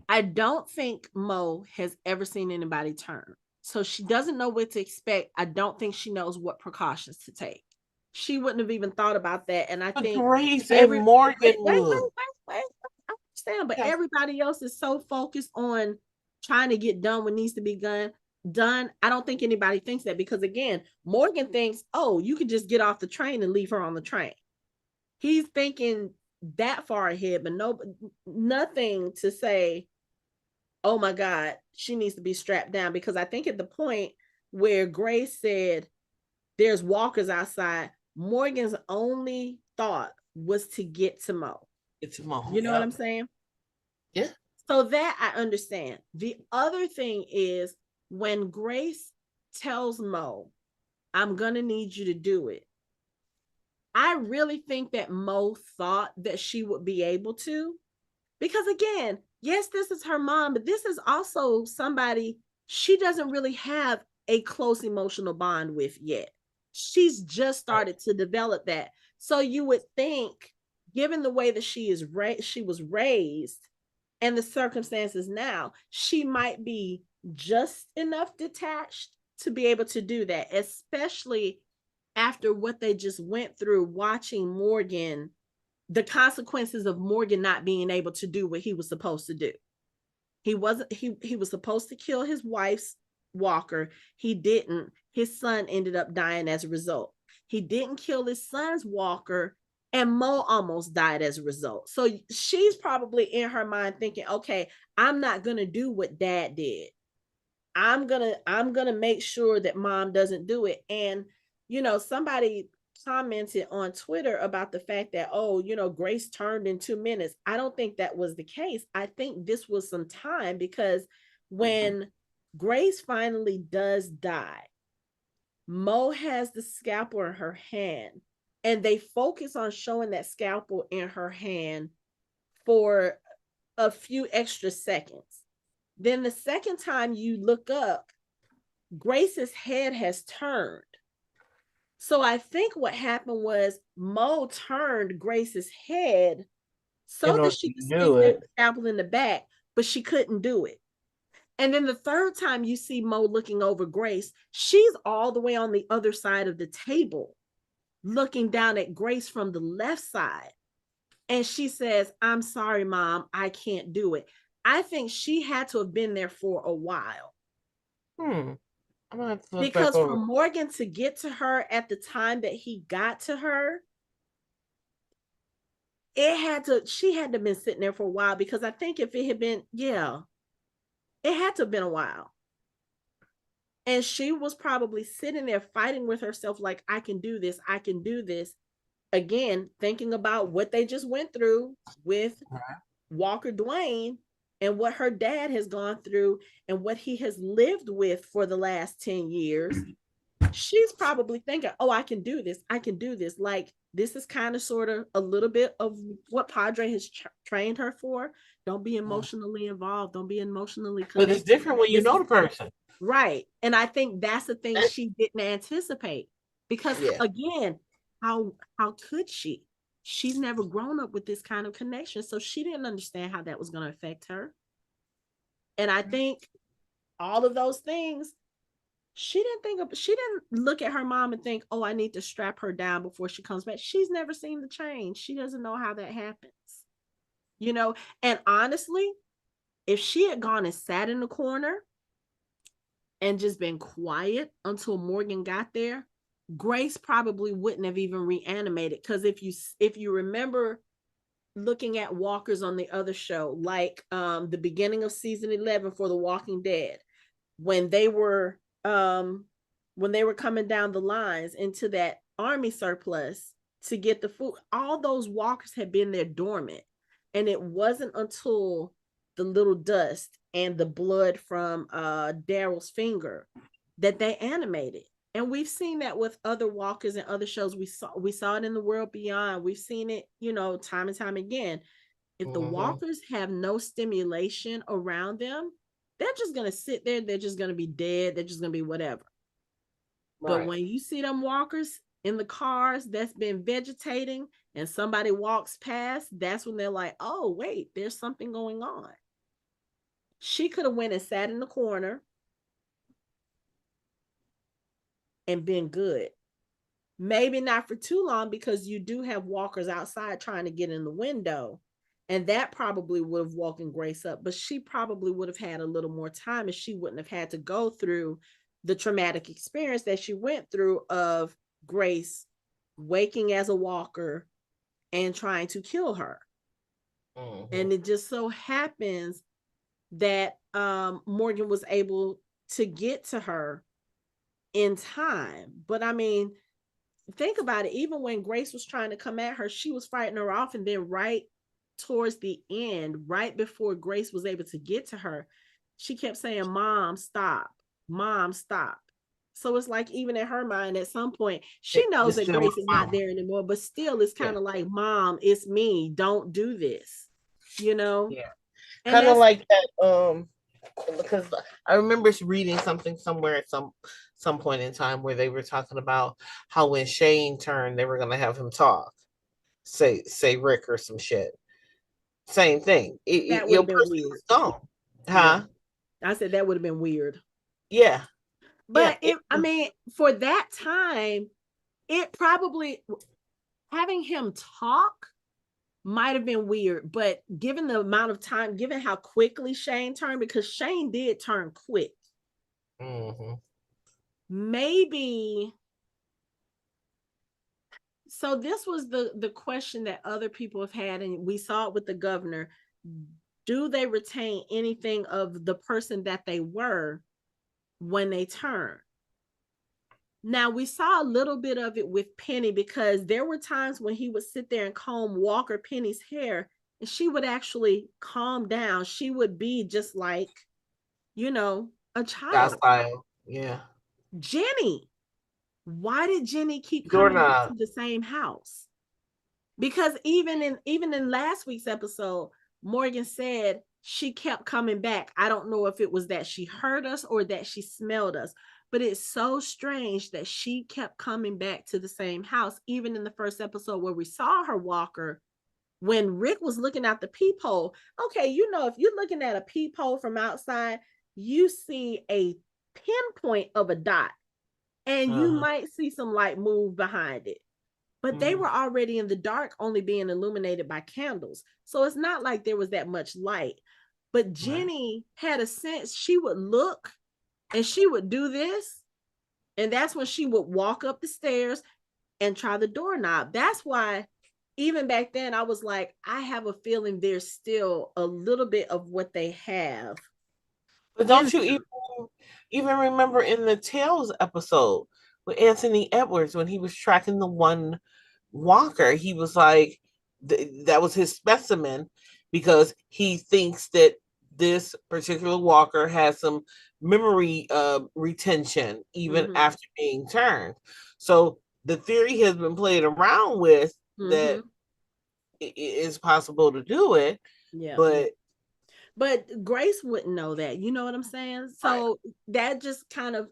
I don't think Mo has ever seen anybody turn. So she doesn't know what to expect. I don't think she knows what precautions to take. She wouldn't have even thought about that. And I think Grace and Morgan would. I understand, but everybody else is so focused on trying to get done what needs to be done. I don't think anybody thinks that, because again, Morgan thinks, oh, you could just get off the train and leave her on the train. He's thinking that far ahead, but nothing to say, oh my God, she needs to be strapped down. Because I think at the point where Grace said there's walkers outside, Morgan's only thought was to get to Mo. It's Mo. You know what I'm saying? Yeah. So that I understand. The other thing is when Grace tells Mo, I'm going to need you to do it, I really think that Mo thought that she would be able to. Because again, yes, this is her mom, but this is also somebody she doesn't really have a close emotional bond with yet. She's just started to develop that. So you would think, given the way that she was raised and the circumstances now, she might be just enough detached to be able to do that, especially after what they just went through watching Morgan, the consequences of Morgan not being able to do what he was supposed to do. He was supposed to kill his wife's walker. He didn't. His son ended up dying as a result. He didn't kill his son's walker, and Mo almost died as a result. So she's probably in her mind thinking, okay, I'm not going to do what dad did. I'm going to make sure that mom doesn't do it. And somebody commented on Twitter about the fact that, Grace turned in 2 minutes. I don't think that was the case. I think this was some time, because when Grace finally does die, Mo has the scalpel in her hand, and they focus on showing that scalpel in her hand for a few extra seconds. Then the second time you look up, Grace's head has turned. So I think what happened was Mo turned Grace's head so that she could stick the scalpel in the back, but she couldn't do it. And then the third time you see Mo looking over Grace, she's all the way on the other side of the table, looking down at Grace from the left side. And she says, I'm sorry, Mom, I can't do it. I think she had to have been there for a while. Because for Morgan to get to her at the time that he got to her, she had to have been sitting there for a while, because I think if it had been, it had to have been a while. And she was probably sitting there fighting with herself like, I can do this. I can do this. Again, thinking about what they just went through with Walker Dwayne and what her dad has gone through and what he has lived with for the last 10 years. She's probably thinking, oh, I can do this. I can do this. Like, this is kind of sort of a little bit of what Padre has trained her for. Don't be emotionally involved. Don't be emotionally connected. But it's different when you know the person. Right. And I think that's the thing she didn't anticipate. Because again, how could she? She's never grown up with this kind of connection. So she didn't understand how that was going to affect her. And I think all of those things, she didn't look at her mom and think, oh, I need to strap her down before she comes back. She's never seen the change. She doesn't know how that happens. And honestly, if she had gone and sat in the corner and just been quiet until Morgan got there, Grace probably wouldn't have even reanimated. Because if you remember looking at walkers on the other show, like the beginning of season 11 for The Walking Dead, when they were coming down the lines into that army surplus to get the food, all those walkers had been there dormant. And it wasn't until the little dust and the blood from Daryl's finger that they animated. And we've seen that with other walkers and other shows. We saw it in The World Beyond. We've seen it, time and time again. If the walkers have no stimulation around them, they're just going to sit there. They're just going to be dead. They're just going to be whatever. But when you see them walkers in the cars that's been vegetating and somebody walks past, that's when they're like, oh, wait, there's something going on. She could have went and sat in the corner and been good. Maybe not for too long, because you do have walkers outside trying to get in the window. And that probably would have woken Grace up, but she probably would have had a little more time, and she wouldn't have had to go through the traumatic experience that she went through of Grace waking as a walker and trying to kill her. And it just so happens that Morgan was able to get to her in time. But I mean, think about it. Even when Grace was trying to come at her, she was fighting her off, and then right towards the end, right before Grace was able to get to her, she kept saying, Mom, stop. Mom, stop. So it's like, even in her mind, at some point, she knows that Grace is not there anymore, but still it's kind of like, Mom, it's me. Don't do this. Yeah. Kind of like that, because I remember reading something somewhere at some point in time where they were talking about how when Shane turned, they were gonna have him talk. Say Rick or some shit. Same thing. That would have been weird. Gone. Huh? Yeah. I said that would have been weird. Yeah. But I mean, for that time, it probably, having him talk might have been weird. But given the amount of time, given how quickly Shane turned, because Shane did turn quick. Maybe. So this was the question that other people have had, and we saw it with the governor. Do they retain anything of the person that they were when they turn? Now, we saw a little bit of it with Penny, because there were times when he would sit there and comb Walker Penny's hair, and she would actually calm down. She would be just like, a child. Docile. Yeah. Jenny. Why did Jenny keep coming back to the same house? Because even in last week's episode, Morgan said she kept coming back. I don't know if it was that she heard us or that she smelled us, but it's so strange that she kept coming back to the same house. Even in the first episode where we saw her walker, when Rick was looking out the peephole, okay, if you're looking at a peephole from outside, you see a pinpoint of a dot, and you might see some light move behind it. But they were already in the dark, only being illuminated by candles. So it's not like there was that much light. But Jenny had a sense. She would look and she would do this. And that's when she would walk up the stairs and try the doorknob. That's why even back then I was like, I have a feeling there's still a little bit of what they have. But don't you even remember in the Tales episode with Anthony Edwards, when he was tracking the one walker, he was like, that was his specimen, because he thinks that this particular walker has some memory retention even after being turned. So the theory has been played around with that it is possible to do it. Yeah. But Grace wouldn't know that. You know what I'm saying? So that just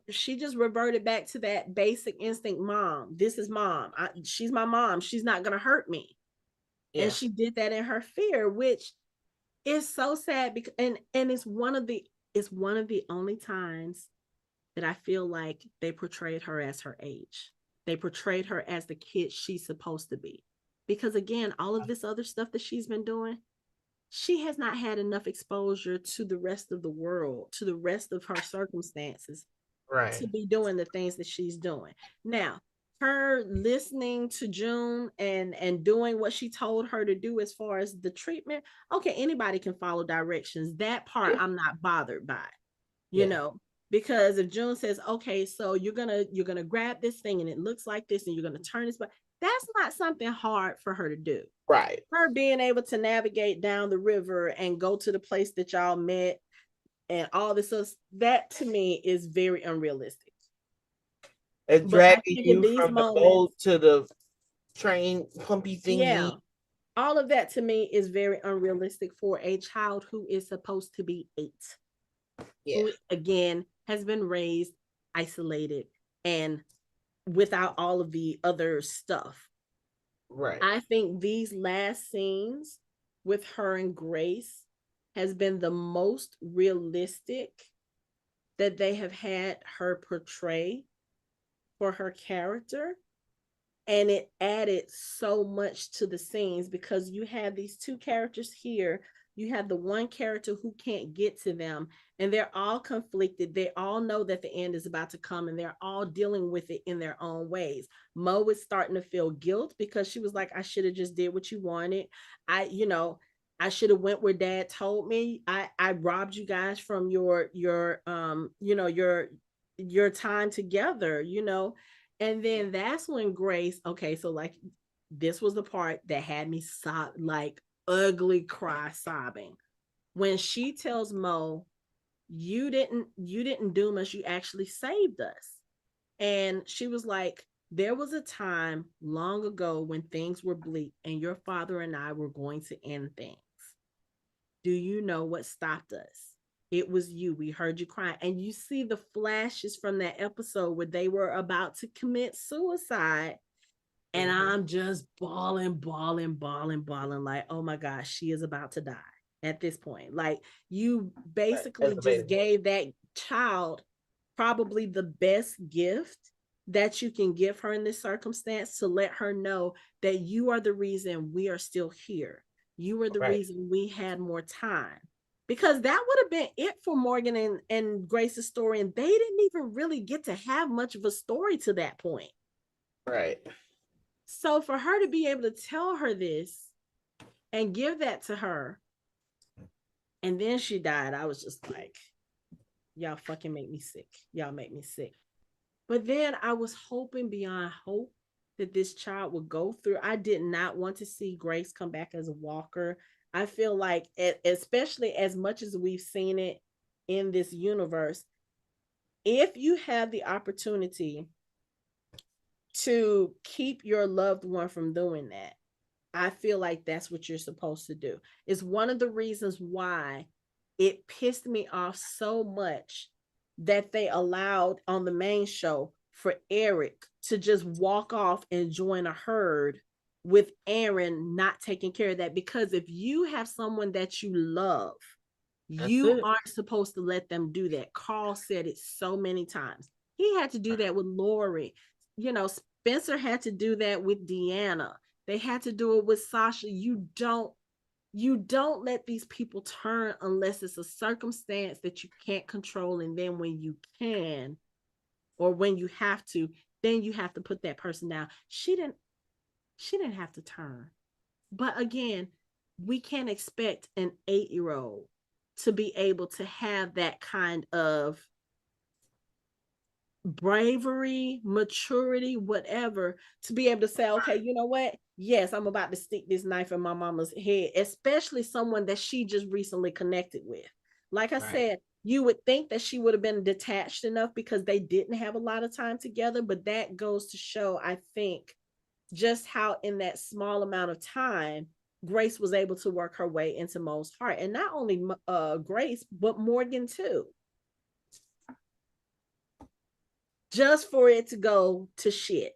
she just reverted back to that basic instinct. Mom, this is Mom. She's my mom. She's not going to hurt me. Yeah. And she did that in her fear, which is so sad, because and it's one of the only times that I feel like they portrayed her as her age. They portrayed her as the kid she's supposed to be. Because again, all of this other stuff that she's been doing, she has not had enough exposure to the rest of the world, to the rest of her circumstances, to be doing the things that she's doing. Now, her listening to June and doing what she told her to do as far as the treatment, okay, anybody can follow directions. That part I'm not bothered by, you know, because if June says, okay, so you're gonna grab this thing and it looks like this and you're gonna turn this, but that's not something hard for her to do. Right. Her being able to navigate down the river and go to the place that y'all met and all this, that to me is very unrealistic. And But I dragging think in you these from the moments, boat to the train pumpy yeah, thingy. all of that to me is very unrealistic for a child who is supposed to be 8. Yeah. Who, again, has been raised isolated and without all of the other stuff. Right. I think these last scenes with her and Grace has been the most realistic that they have had her portray for her character. And it added so much to the scenes because you have these two characters here. You have the one character who can't get to them, and they're all conflicted. They all know that the end is about to come, and they're all dealing with it in their own ways. Mo is starting to feel guilt because she was like, I should have just did what you wanted. I should have went where dad told me. I robbed you guys from your time together. And then that's when Grace, okay, so like this was the part that had me like ugly cry sobbing. When she tells Mo, you didn't doom us, you actually saved us. And she was like, there was a time long ago when things were bleak and your father and I were going to end things. Do you know what stopped us? It was you. We heard you crying. And you see the flashes from that episode where they were about to commit suicide. And I'm just bawling, bawling, bawling, bawling, like, oh my gosh, she is about to die at this point. Like, you basically just gave that child probably the best gift that you can give her in this circumstance, to let her know that you are the reason we are still here. You were the reason we had more time. Because that would have been it for Morgan and Grace's story. And they didn't even really get to have much of a story to that point. Right. So for her to be able to tell her this and give that to her, and then she died, I was just like, y'all fucking make me sick. Y'all make me sick. But then I was hoping beyond hope that this child would go through. I did not want to see Grace come back as a walker. I feel like, especially as much as we've seen it in this universe, if you have the opportunity to keep your loved one from doing that, I feel like that's what you're supposed to do. It's one of the reasons why it pissed me off so much that they allowed on the main show for Eric to just walk off and join a herd with Aaron not taking care of that. Because if you have someone that you love, you aren't supposed to let them do that. Carl said it so many times. He had to do that with Lori. Spencer had to do that with Deanna. They had to do it with Sasha. You don't let these people turn unless it's a circumstance that you can't control. And then when you can, or when you have to, then you have to put that person down. She didn't have to turn. But again, we can't expect an 8-year-old to be able to have that kind of bravery, maturity, whatever, to be able to say, okay, you know what? Yes, I'm about to stick this knife in my mama's head, especially someone that she just recently connected with. Like I said, you would think that she would have been detached enough because they didn't have a lot of time together, but that goes to show, I think, just how in that small amount of time, Grace was able to work her way into Mo's heart. And not only Grace, but Morgan too. Just for it to go to shit.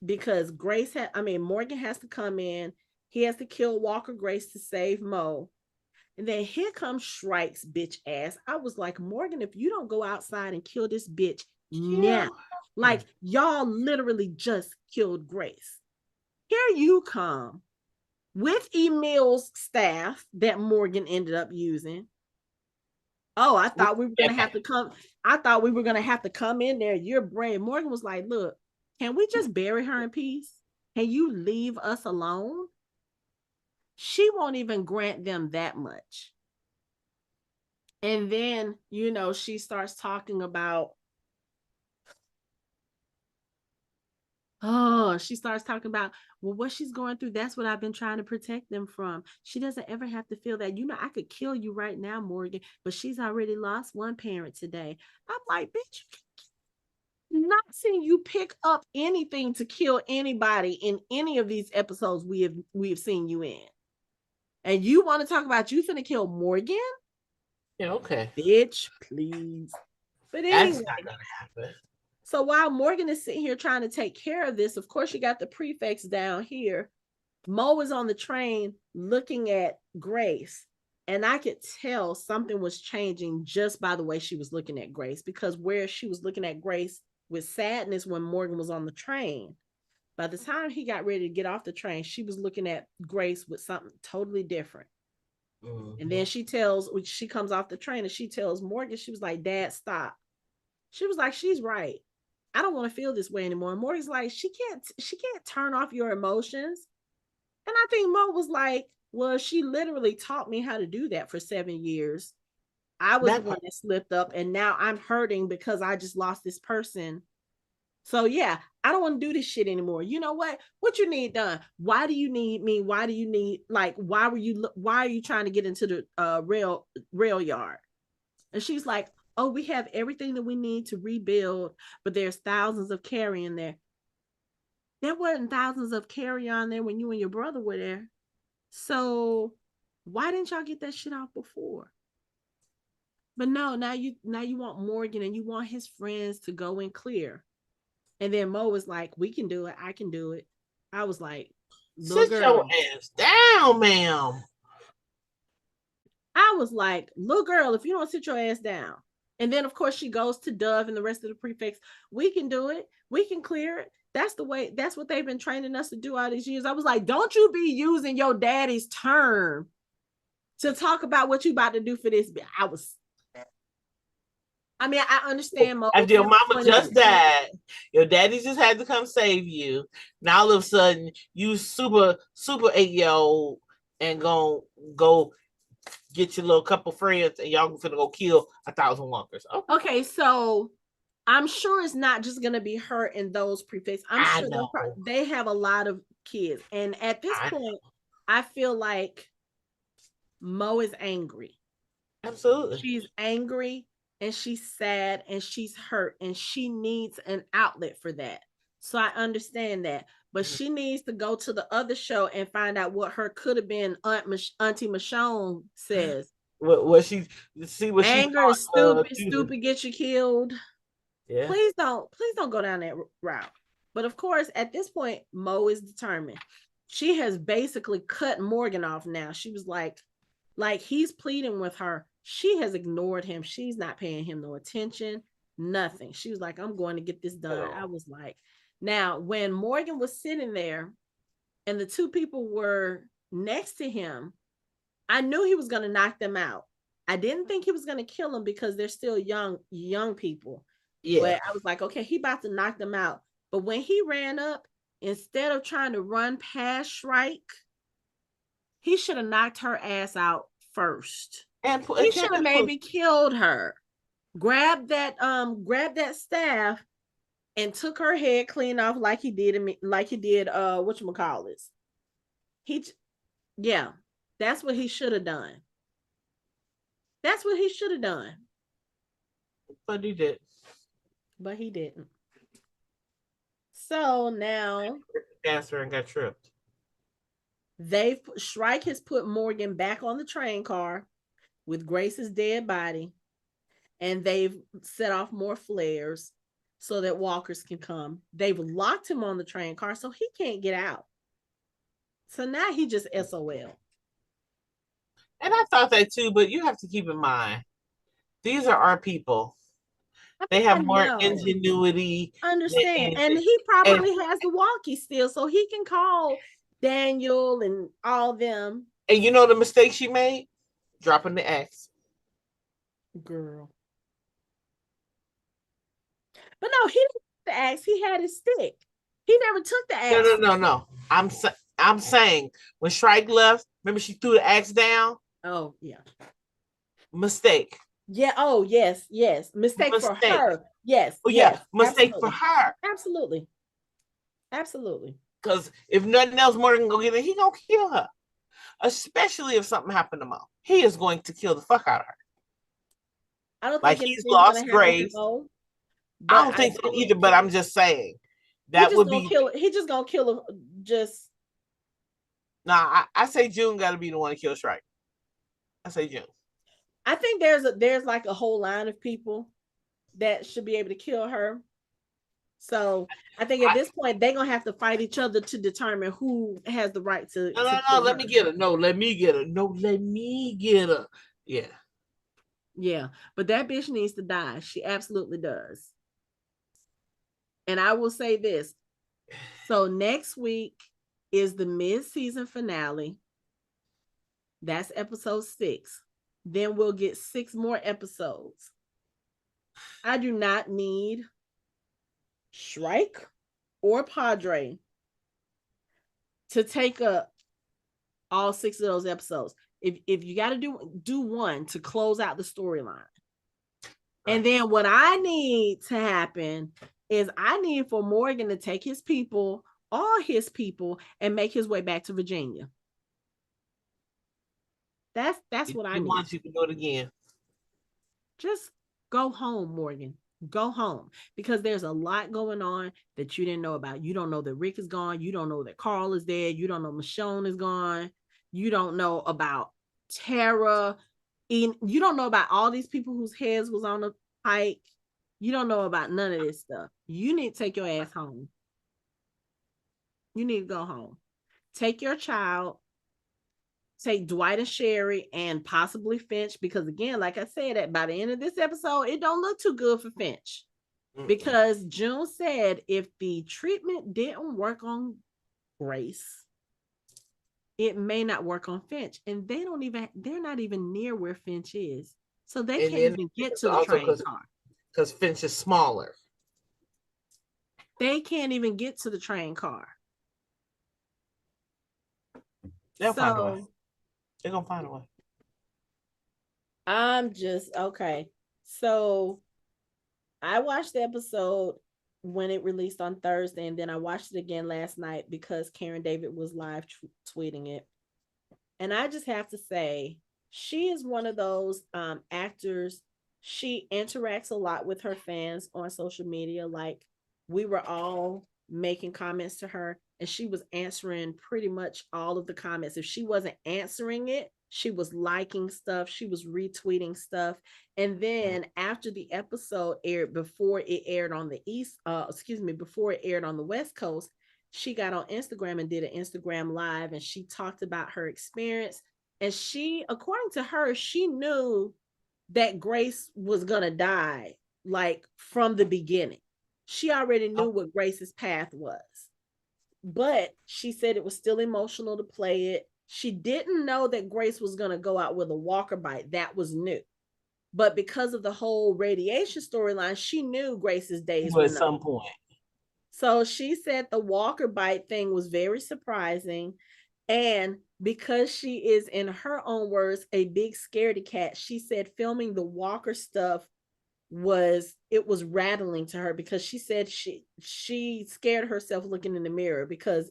Because Morgan has to come in. He has to kill Walker Grace to save Mo. And then here comes Shrike's bitch ass. I was like, Morgan, if you don't go outside and kill this bitch now, like y'all literally just killed Grace. Here you come with Emil's staff that Morgan ended up using. Oh, I thought we were gonna have to come. I thought we were gonna have to come in there. You're brave. Morgan was like, look, can we just bury her in peace? Can you leave us alone? She won't even grant them that much. And then, she starts talking about, well, what she's going through, that's what I've been trying to protect them from. She doesn't ever have to feel that. I could kill you right now, Morgan, but she's already lost one parent today. I'm like, bitch, not seeing you pick up anything to kill anybody in any of these episodes we have seen you in. And you want to talk about you finna kill Morgan? Yeah, okay. Bitch, please. But anyway, that's not gonna happen. So while Morgan is sitting here trying to take care of this, of course, you got the prefects down here. Mo is on the train looking at Grace. And I could tell something was changing just by the way she was looking at Grace, because where she was looking at Grace with sadness when Morgan was on the train, by the time he got ready to get off the train, she was looking at Grace with something totally different. Mm-hmm. And then she comes off the train and she tells Morgan, she was like, Dad, stop. She was like, she's right. I don't want to feel this way anymore. And Morgan's like, she can't turn off your emotions. And I think Mo was like, well, she literally taught me how to do that for 7 years. I was the one that slipped up, and now I'm hurting because I just lost this person. So yeah, I don't want to do this shit anymore. You know what? What you need done? Why do you need me? Why do you need, like, why are you trying to get into the rail yard? And she's like, oh, we have everything that we need to rebuild, but there's thousands of carry-on there. There wasn't thousands of carry-on there when you and your brother were there. So why didn't y'all get that shit off before? But no, now you want Morgan and you want his friends to go and clear. And then Mo was like, we can do it. I can do it. I was like, sit your ass down, ma'am. I was like, little girl, if you don't sit your ass down. And then, of course, she goes to Dove and the rest of the prefects. We can do it. We can clear it. That's the way. That's what they've been training us to do all these years. I was like, don't you be using your daddy's term to talk about what you about to do for this. I mean, I understand. After your mama just died, your daddy just had to come save you. Now all of a sudden, you super 8-year-old and go get your little couple friends and y'all gonna go kill 1,000 walkers. Okay, so I'm sure it's not just gonna be her and those prefects. I'm sure they have a lot of kids, and at this point, I feel like Mo is angry. Absolutely, she's angry and she's sad and she's hurt and she needs an outlet for that. So I understand that, but she needs to go to the other show and find out what her could have been Auntie Michonne says. What she see what anger is stupid get you killed. Yeah. Please don't go down that route. But of course, at this point, Mo is determined. She has basically cut Morgan off now. She was like he's pleading with her. She has ignored him. She's not paying him no attention, nothing. She was like, I'm going to get this done. I was like, now, when Morgan was sitting there and the two people were next to him, I knew he was going to knock them out. I didn't think he was going to kill them because they're still young people. Yeah. But I was like, okay, he about to knock them out. But when he ran up, instead of trying to run past Shrike, he should have knocked her ass out first. And he should have maybe killed her. Grabbed that staff and took her head clean off like he did whatchamacallit. Yeah, that's what he should have done. That's what he should have done. But he did. But he didn't. So now Gasser and got tripped. Shrike has put Morgan back on the train car with Grace's dead body, and they've set off more flares so that walkers can come. They've locked him on the train car so he can't get out. So now he just SOL. And I thought that too, but you have to keep in mind, these are our people. They have more ingenuity. Understand. And he probably has the walkie still, so he can call Daniel and all them. And you know the mistake she made? Dropping the axe. Girl. But no, he didn't take the axe. He had his stick. He never took the axe. No. I'm saying when Shrike left, remember she threw the axe down? Oh, yeah. Mistake. Yeah. Oh, yes. Mistake for her. Yes. Oh, yeah. Yes. Mistake for her. Absolutely. Because if nothing else, Morgan gonna get it, he gonna kill her. Especially if something happened to Mo. He is going to kill the fuck out of her. I don't think he's lost Grace. I don't think so either, but I'm just saying that would be kill. He just gonna kill him. Just I say June got to be the one to kill Shrike. I say June. I think there's like a whole line of people that should be able to kill her. So I think at this point they're gonna have to fight each other to determine who has the right to. No, let me get her. No, let me get her. No, let me get her. Yeah. Yeah, but that bitch needs to die. She absolutely does. And I will say this. So next week is the mid-season finale. That's episode 6. Then we'll get 6 more episodes. I do not need Shrike or Padre to take up all 6 of those episodes. If you got to do one to close out the storyline. And then what I need to happen is I need for Morgan to take his people, all his people, and make his way back to Virginia. That's what I need. Once you can do it again. Just go home, Morgan. Go home, because there's a lot going on that you didn't know about. You don't know that Rick is gone. You don't know that Carl is dead. You don't know Michonne is gone. You don't know about Tara. You don't know about all these people whose heads was on a pike. You don't know about none of this stuff. You need to take your ass home. You need to go home. Take your child. Take Dwight and Sherry and possibly Finch, because again, like I said, by the end of this episode, it don't look too good for Finch. Because June said if the treatment didn't work on Grace, it may not work on Finch. And they're not even near where Finch is. So they can't even get to the train car. Because Finch is smaller. They can't even get to the train car. They'll find a way. They're going to find a way. I'm just, okay. So I watched the episode when it released on Thursday, and then I watched it again last night because Karen David was live tweeting it. And I just have to say, she is one of those actors. She interacts a lot with her fans on social media. Like, we were all making comments to her, and she was answering pretty much all of the comments. If she wasn't answering it, she was liking stuff, she was retweeting stuff. And then after the episode aired, before it aired on the before it aired on the West Coast, she got on Instagram and did an Instagram live, and she talked about her experience. And she, according to her, she knew that Grace was gonna die, like, from the beginning. She already knew what Grace's path was. But she said it was still emotional to play it. She didn't know that Grace was going to go out with a walker bite. That was new. But because of the whole radiation storyline, she knew Grace's days were at some point. So she said the walker bite thing was very surprising. And because she is, in her own words, a big scaredy cat, she said filming the walker stuff was rattling to her, because she said she scared herself looking in the mirror, because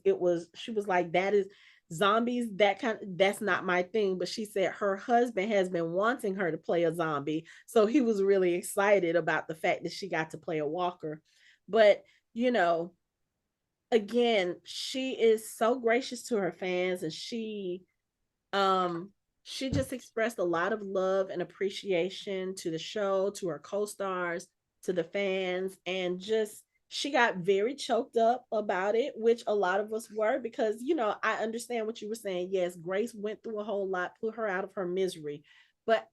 she was like, that is zombies, that's not my thing. But she said her husband has been wanting her to play a zombie, so he was really excited about the fact that she got to play a walker. But again, she is so gracious to her fans, and she just expressed a lot of love and appreciation to the show, to her co-stars, to the fans, and just, she got very choked up about it, which a lot of us were, because, I understand what you were saying. Yes, Grace went through a whole lot, put her out of her misery. But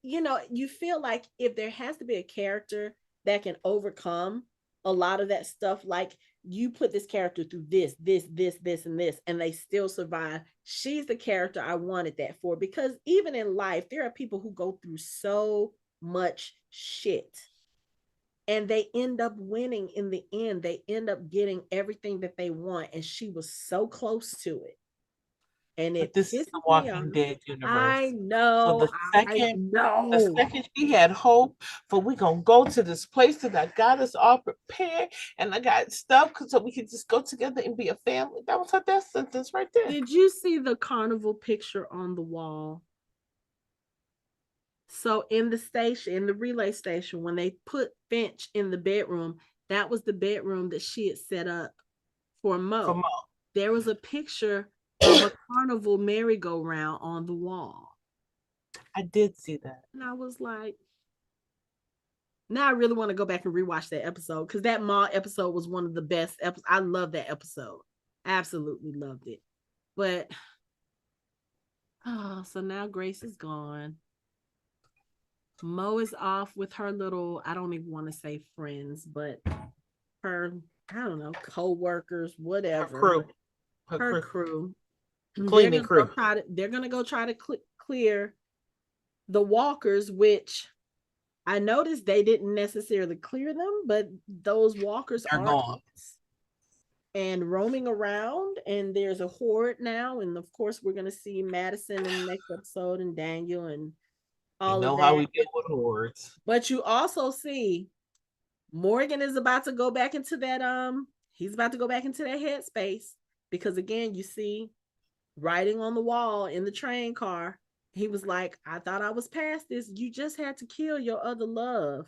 you feel like if there has to be a character that can overcome a lot of that stuff, like, you put this character through this, and they still survive. She's the character I wanted that for, because even in life, there are people who go through so much shit and they end up winning in the end. They end up getting everything that they want. And she was so close to it. And this is the Walking Dead universe. I know. So the second she had hope for, we gonna go to this place that I got us all prepared, and I got stuff so we could just go together and be a family. That was her death sentence right there. Did you see the carnival picture on the wall? So in the station, in the relay station, when they put Finch in the bedroom, that was the bedroom that she had set up for Mo. There was a picture of a carnival merry-go-round on the wall. I did see that. And I was like, now I really want to go back and rewatch that episode, because that mall episode was one of the best episodes. I love that episode. Absolutely loved it. But, so now Grace is gone. Mo is off with her little, I don't even want to say friends, but her, I don't know, co-workers, whatever. Her crew. Cleaning crew. They're going to go try to clear the walkers, which I noticed they didn't necessarily clear them, but those walkers are gone and roaming around, and there's a horde now. And of course, we're going to see Madison in the next episode, and Daniel, and all of that. How we deal with hordes. But you also see Morgan is about to go back into that, he's about to go back into that headspace, because again, you see writing on the wall in the train car. He was like, I thought I was past this. You just had to kill your other love.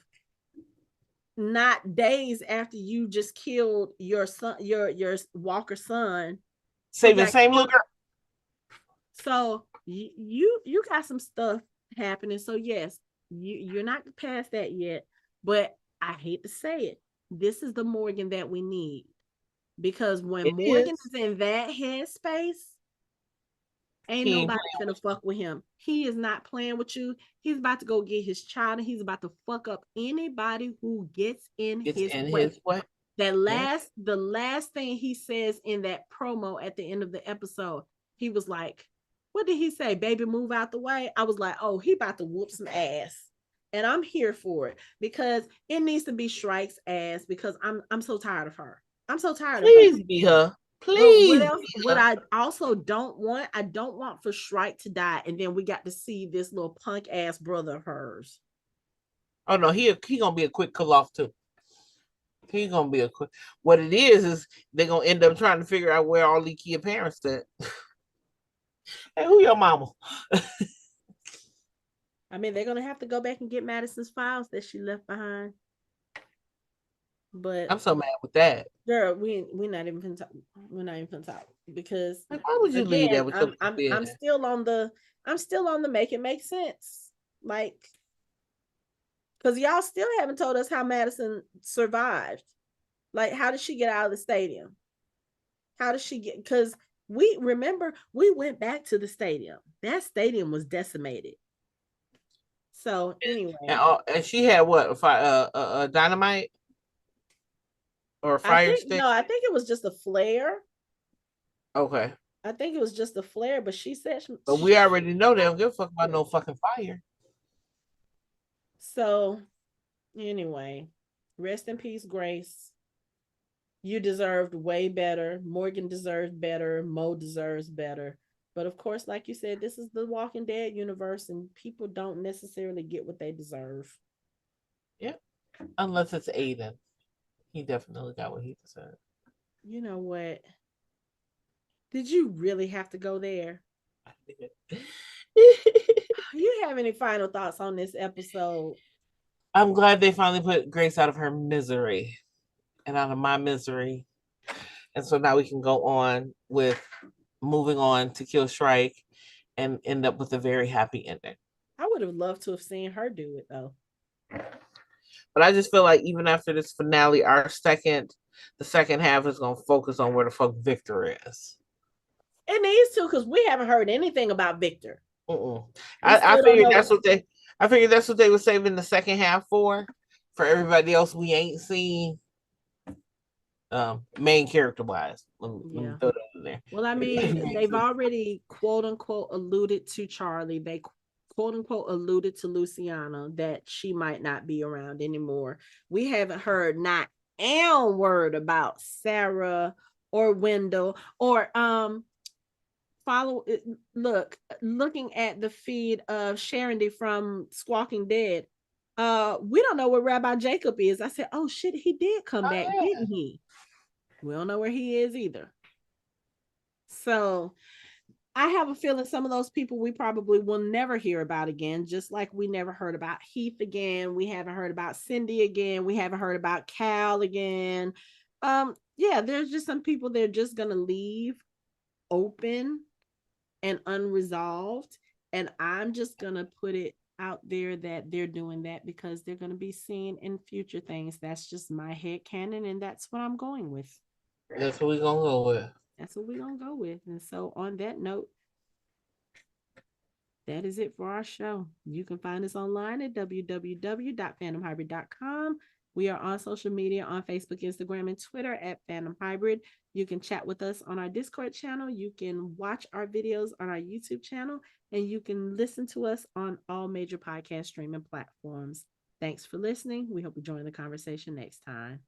Not days after you just killed your son, your Walker son. Same little girl. So you got some stuff happening. So yes, you're not past that yet. But I hate to say it, this is the Morgan that we need. Because when Morgan is in that headspace, ain't nobody gonna fuck with him. He is not playing with you. He's about to go get his child, and he's about to fuck up anybody who gets in his way. The last thing he says in that promo at the end of the episode, he was like, what did he say? Baby, move out the way. I was like, oh, he about to whoop some ass. And I'm here for it, because it needs to be Shrike's ass, because I'm so tired of her. I'm so tired of her. Please be her. Please. What I also don't want, I don't want for Shrike to die, and then we got to see this little punk ass brother of hers. Oh no, he gonna be a quick kill off too. He gonna be a quick. What it is they're gonna end up trying to figure out where all these key parents at. Hey, who your mama? I mean, they're gonna have to go back and get Madison's files that she left behind. But I'm so mad with that. Girl, we're not even gonna talk, because why would you leave that with I'm still on the make it make sense. Like, because y'all still haven't told us how Madison survived. Like, how did she get out of the stadium? How did she get, because we went back to the stadium. That stadium was decimated. So anyway. And she had what, a dynamite? Or a fire stick? No, I think it was just a flare. Okay. I think it was just a flare, but she said but we already know they don't give a fuck about no fucking fire. So anyway, rest in peace, Grace. You deserved way better. Morgan deserves better. Mo deserves better. But of course, like you said, this is the Walking Dead universe, and people don't necessarily get what they deserve. Yep. Unless it's Aiden. He definitely got what he deserved. You know what? Did you really have to go there? You have any final thoughts on this episode? I'm glad they finally put Grace out of her misery and out of my misery. And so now we can go on with moving on to kill Shrike and end up with a very happy ending. I would have loved to have seen her do it, though. But I just feel like even after this finale, the second half is going to focus on where the fuck Victor is. It needs to, because we haven't heard anything about Victor. I figured that's what they were saving the second half for everybody else we ain't seen. Main character wise. Let me throw that in there. Well, I mean, they've already quote unquote alluded to Charlie. They quote unquote alluded to Luciana, that she might not be around anymore. We haven't heard not a word about Sarah or Wendell or looking at the feed of Sharondy from Squawking Dead. We don't know where Rabbi Jacob is. I said, oh shit, he did come back, didn't he? We don't know where he is either. So I have a feeling some of those people we probably will never hear about again, just like we never heard about Heath again. We haven't heard about Cindy again. We haven't heard about Cal again. Yeah, there's just some people they're just gonna leave open and unresolved. And I'm just gonna put it out there that they're doing that because they're gonna be seen in future things. That's just my head canon, and that's what I'm going with. That's what we're gonna go with. That's what we're gonna go with. And so on that note, that is it for our show. You can find us online at www.fandomhybrid.com. We are on social media on Facebook, Instagram, and Twitter at Fandom Hybrid. You can chat with us on our Discord channel. You can watch our videos on our YouTube channel, and you can listen to us on all major podcast streaming platforms. Thanks for listening. We hope you join the conversation next time.